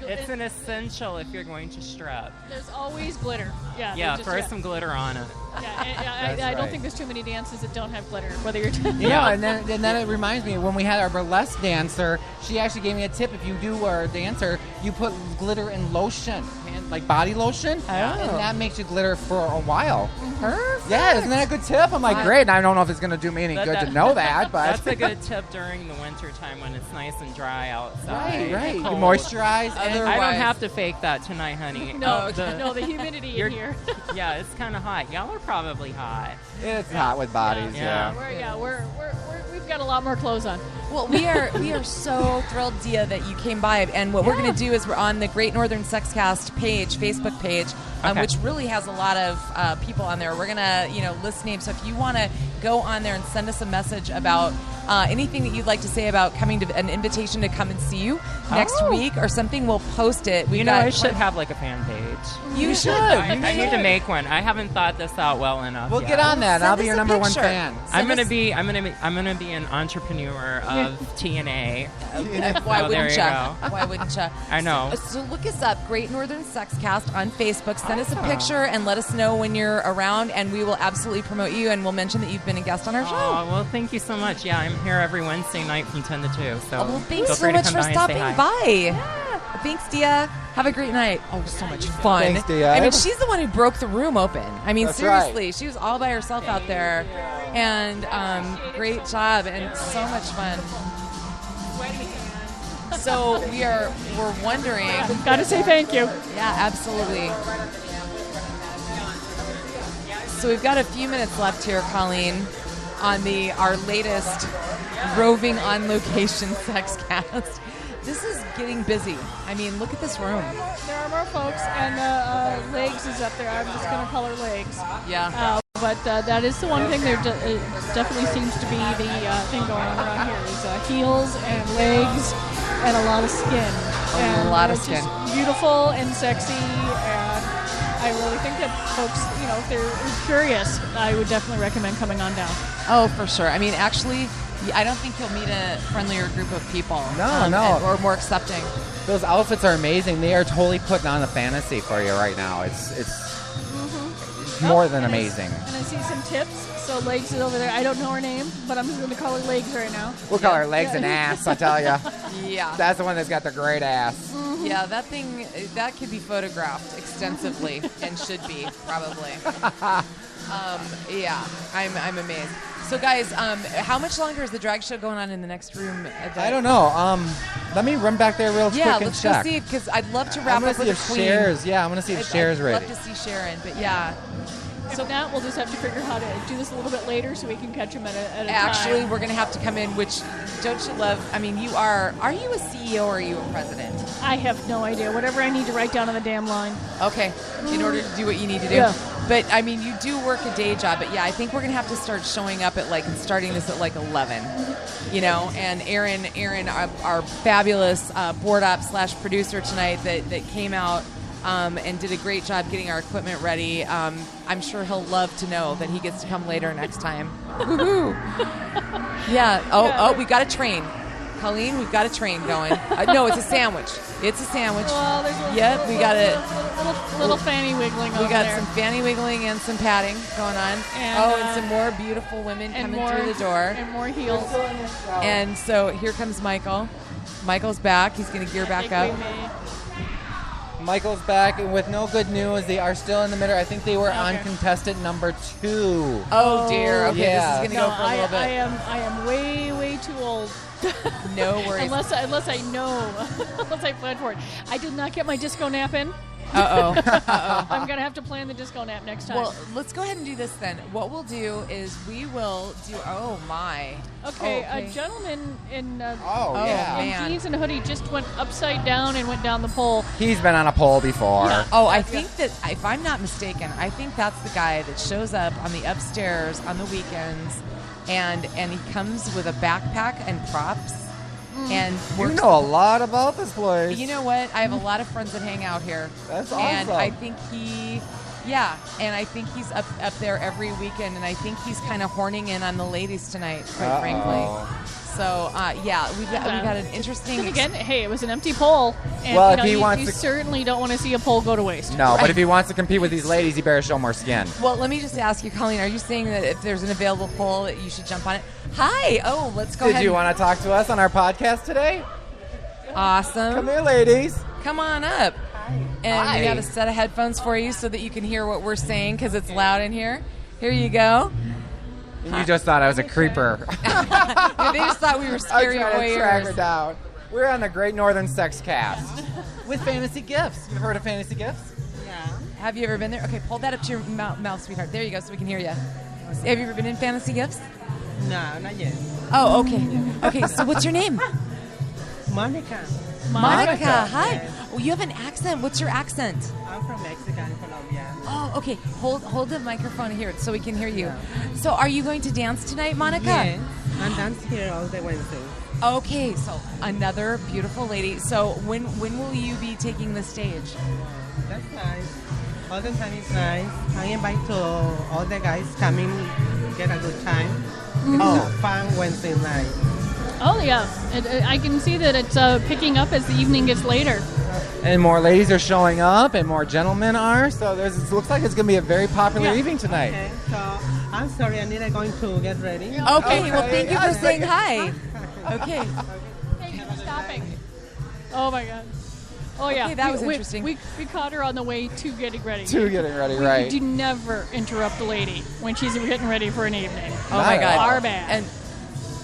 G: it's an essential if you're going to strip.
B: There's always glitter.
G: Yeah, throw some glitter on it.
B: I don't think there's too many dances that don't have glitter, whether you're...
C: And then it reminds me, when we had our burlesque dancer, she actually gave me a tip. If you do a dancer, you put glitter in lotion, like body lotion, and that makes you glitter for a while.
A: Perfect.
C: Yeah, isn't that a good tip? I'm like, great, and I don't know if it's going to do me any good to know that, but...
G: That's a good tip during the winter time when it's nice and dry outside.
C: Right. You moisturize.
G: I don't have to fake that tonight, honey.
B: No, the humidity in here.
G: Yeah, it's kind of hot. Y'all are probably hot.
C: It's hot with bodies,
B: We've got a lot more clothes on.
A: Well, we are so thrilled, Dia, that you came by. And what we're going to do is we're on the Gr8 Nrthrn Sexcast page, Facebook page, which really has a lot of people on there. We're going to, list names. So if you want to go on there and send us a message about anything that you'd like to say about coming to an invitation to come and see you next week or something, we'll post it.
G: I should have like a fan page.
A: You should.
G: I need to make one. I haven't thought this out well enough.
C: We'll get on that. I'll be your number one fan.
G: I'm gonna be an entrepreneur of TNA.
A: Why wouldn't you? Why wouldn't you?
G: I know.
A: So look us up, Gr8 Nrthrn Sexcast on Facebook. Send us a picture and let us know when you're around, and we will absolutely promote you, and we'll mention that you've been a guest on our show.
G: Oh, well, thank you so much. Yeah, I'm here every Wednesday night from 10 to 2. So
A: thanks so much for stopping by. Yeah. Thanks, Dia. Have a great night. Oh, so much fun.
C: Thanks, Dia.
A: I mean, she's the one who broke the room open. I mean,
C: That's
A: seriously,
C: right.
A: She was all by herself out there, and great job and so much fun. So we're wondering.
B: Got to say thank you.
A: Yeah, absolutely. So we've got a few minutes left here, Colleen, on our latest roving on location Sexcast. This is getting busy. I mean, look at this room.
B: There are more folks, and Legs is up there. I'm just going to call her Legs.
A: Yeah.
B: But that is the one thing. There definitely seems to be the thing going on around here is heels and legs and a lot of skin.
A: A lot of skin.
B: Beautiful and sexy, and I really think that folks, if they're curious, I would definitely recommend coming on down.
A: Oh, for sure. I mean, actually, I don't think you'll meet a friendlier group of people.
C: No.
A: Or more accepting.
C: Those outfits are amazing. They are totally putting on a fantasy for you right now. It's more than amazing.
B: And I see some tips. So Legs is over there. I don't know her name, but I'm just going to call her Legs right now.
C: We'll call her Legs and Ass, I tell you.
A: Yeah.
C: That's the one that's got the great ass.
A: Yeah, that could be photographed extensively and should be, probably. Yeah, I'm amazed. So, guys, how much longer is the drag show going on in the next room?
C: I don't know. Let me run back there real quick and check.
A: Yeah, let's go see, because I'd love to wrap up with the queen.
C: I'm going to see if Cher's ready.
A: I'd love to see Sharon, but yeah.
B: So now we'll just have to figure how to do this a little bit later so we can catch them at a
A: Actually,
B: time.
A: we're going to have to come in, which, don't you love? I mean, are you a CEO or are you a president?
B: I have no idea. Whatever I need to write down on the damn line.
A: Okay, in order to do what you need to do.
B: Yeah.
A: But I mean, you do work a day job. But yeah, I think we're gonna have to start showing up at and starting this at 11. And Aaron, our fabulous board op / producer tonight that came out and did a great job getting our equipment ready. I'm sure he'll love to know that he gets to come later next time. Woohoo! Yeah. Oh, we got a train. Colleen, we've got a train going. No, it's a sandwich. It's a sandwich.
B: Well, there's
A: we got
B: little fanny wiggling.
A: We got some fanny wiggling and some padding going on. And some more beautiful women coming through the door.
B: And more heels.
A: And so here comes Michael. Michael's back. He's going to gear back up.
C: Michael's back, and with no good news, they are still in the middle. I think they were on contestant number 2.
A: Oh dear. Okay,
C: yeah.
A: this is going to go for a little bit.
B: I am way too old.
A: No worries.
B: Unless I know, unless I plan for it. I did not get my disco nap in. I'm going to have to plan the disco nap next time.
A: Well, let's go ahead and do this then. What we'll do is we will do,
B: Okay, a gentleman in jeans and a hoodie just went upside down and went down the pole.
C: He's been on a pole before.
B: Yeah.
A: Oh, I think that, if I'm not mistaken, I think that's the guy that shows up on the upstairs on the weekends, and he comes with a backpack and props. And
C: you know a lot about this place.
A: You know what? I have a lot of friends that hang out here.
C: That's awesome.
A: And I think he's up there every weekend, and I think he's kind of horning in on the ladies tonight, quite frankly. So, we've got an interesting...
B: And again, hey, it was an empty pole. And,
C: well, if he wants
B: you certainly don't want to see a pole go to waste.
C: No, but if he wants to compete with these ladies, he better show more skin.
A: Well, let me just ask you, Colleen, are you saying that if there's an available pole, that you should jump on it? Hi! Oh, let's go ahead.
C: Did you want to talk to us on our podcast today?
A: Awesome.
C: Come here, ladies.
A: Come on up. And we got a set of headphones for you so that you can hear what we're saying because it's loud in here. Here you go.
C: You just thought I was a creeper.
A: They just thought we were scary
C: I tried to track her
A: voyeurs.
C: down. We're on the Gr8 Nrthrn Sexcast with fantasy gifts. You've heard of fantasy gifts?
H: Yeah.
A: Have you ever been there? Okay, hold that up to your mouth, sweetheart. There you go, so we can hear you. Have you ever been in fantasy gifts?
H: No, not yet.
A: Oh, okay. Okay, so what's your name?
H: Monica.
A: Monica. Hi. Well, you have an accent. What's your accent?
H: I'm from Mexico and Colombia.
A: Oh, okay. Hold the microphone here so we can hear you. So are you going to dance tonight, Monica?
H: Yes. I dance here all the Wednesdays.
A: Okay, so another beautiful lady. So when will you be taking the stage?
H: That's nice. All the time is nice. I invite to all the guys coming, get a good time. It's a fun Wednesday night.
B: Oh, yeah. I can see that it's picking up as the evening gets later.
C: And more ladies are showing up, and more gentlemen are. So it looks like it's going to be a very popular evening tonight.
H: Okay, so I'm sorry, Anita, going to get ready.
A: Okay, well, thank you for saying hi. Okay.
B: Thank you for stopping. Oh, my God. Oh, yeah.
A: Okay, that was interesting.
B: We caught her on the way to getting ready.
C: Right.
B: We do never interrupt a lady when she's getting ready for an evening.
A: Oh, my God.
B: Our bad.
A: And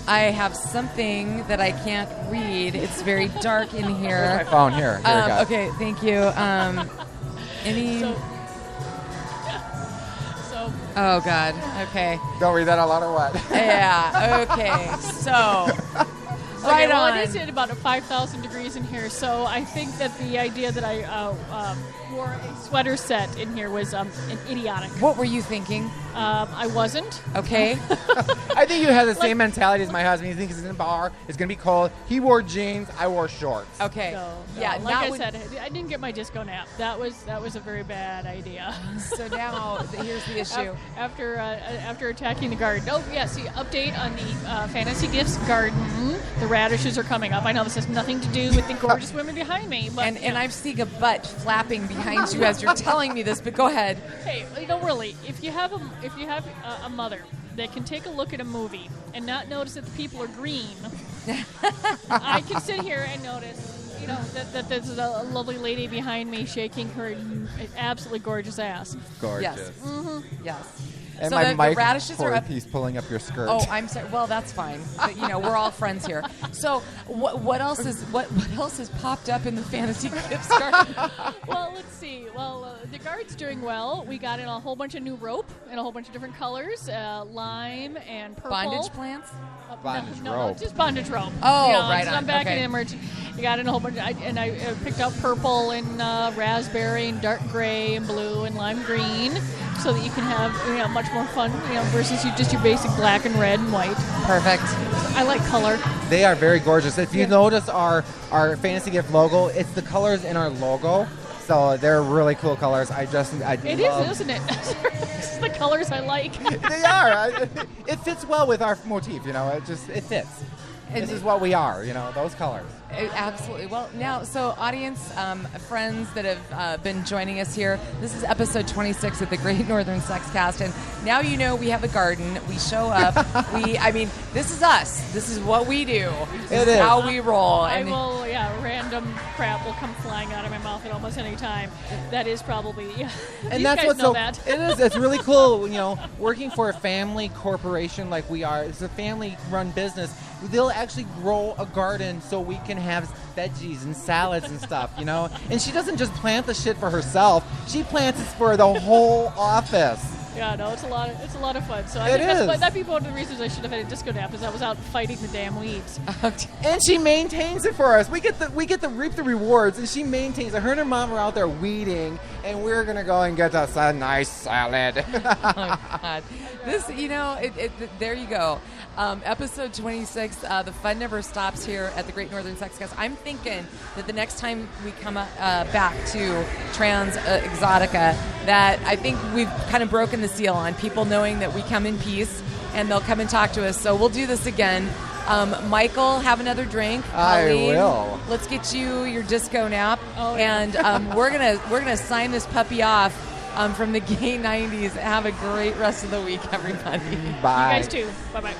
A: I have something that I can't read. It's very dark in here.
C: Here's my phone. Here you go.
A: Okay, thank you. Oh, God. Okay.
C: Don't read that out loud or what?
A: Yeah, okay. So, right
B: well,
A: on.
B: it is at about 5,000 degrees in here, so I think that the idea that I wore a sweater set in here was idiotic.
A: What were you thinking?
B: I wasn't.
A: Okay.
C: I think you have the same mentality as my husband. He thinks he's in a bar. It's going to be cold. He wore jeans. I wore shorts.
A: Okay.
B: So,
A: yeah.
B: like I said, I didn't get my disco nap. That was a very bad idea.
A: So now here's the issue.
B: After attacking the garden. Oh yes, the update on the Fantasy Gifts garden. The radishes are coming up. I know this has nothing to do with the gorgeous women behind me, but
A: and I'm seeing a butt flapping behind you as you're telling me this. But go ahead.
B: Hey, really, if you have a mother that can take a look at a movie and not notice that the people are green, I can sit here and notice, that there's a lovely lady behind me shaking her absolutely gorgeous ass.
C: Gorgeous.
A: Yes. Mm-hmm. Yes.
C: And
A: so
C: my
A: the
C: mic
A: radishes are up.
C: He's pulling up your skirt.
A: Oh, I'm sorry. Well, that's fine. But, we're all friends here. So, what else has popped up in the Fantasy Gifts garden?
B: Well, let's see. Well, the garden's doing well. We got in a whole bunch of new rope in a whole bunch of different colors, lime and purple.
A: Bondage plants?
C: Bondage
B: no,
C: rope.
B: just bondage rope.
A: Oh, right
B: so
A: on.
B: I'm back
A: Okay.
B: in emergency. We got in a whole bunch, and I picked out purple and raspberry and dark gray and blue and lime green. so that you can have much more fun, versus just your basic black and red and white.
A: Perfect.
B: I like color.
C: They are very gorgeous. If you notice our Fantasy Gift logo, it's the colors in our logo. So they're really cool colors. It
B: is, isn't it? It's the colors I like.
C: They are. It fits well with our motif, it fits. This is what we are, those colors.
A: Absolutely. Well, now, so audience, friends that have been joining us here, this is episode 26 of the Gr8 Nrthrn Sexcast, and now we have a garden. We show up. This is us. This is what we do. This is how we roll.
B: And random crap will come flying out of my mouth at almost any time. That is probably,
C: And
B: you
C: that's
B: guys
C: what's
B: know
C: so.
B: that.
C: It is. It's really cool. Working for a family corporation like we are. It's a family-run business. They'll actually grow a garden so we can have veggies and salads and stuff, And she doesn't just plant the shit for herself. She plants it for the whole office.
B: Yeah, no, it's a lot of fun. So
C: It is.
B: that'd be one of the reasons I should have had a disco nap, is I was out fighting the damn weeds.
C: And she maintains it for us. We get to reap the rewards, and she maintains it. Her and her mom are out there weeding, and we're gonna go and get us a nice salad.
A: Oh God, this there you go. Episode 26. The fun never stops here at the Gr8 Nrthrn Sexcast. I'm thinking that the next time we come back to Trans Exotica, that I think we've kind of broken the seal on people knowing that we come in peace and they'll come and talk to us. So we'll do this again. Michael, have another drink. Colleen,
C: I will.
A: Let's get you your disco nap,
B: yeah.
A: and we're gonna sign this puppy off. From the gay 90s. Have a great rest of the week, everybody.
C: Bye.
B: You guys too. Bye-bye.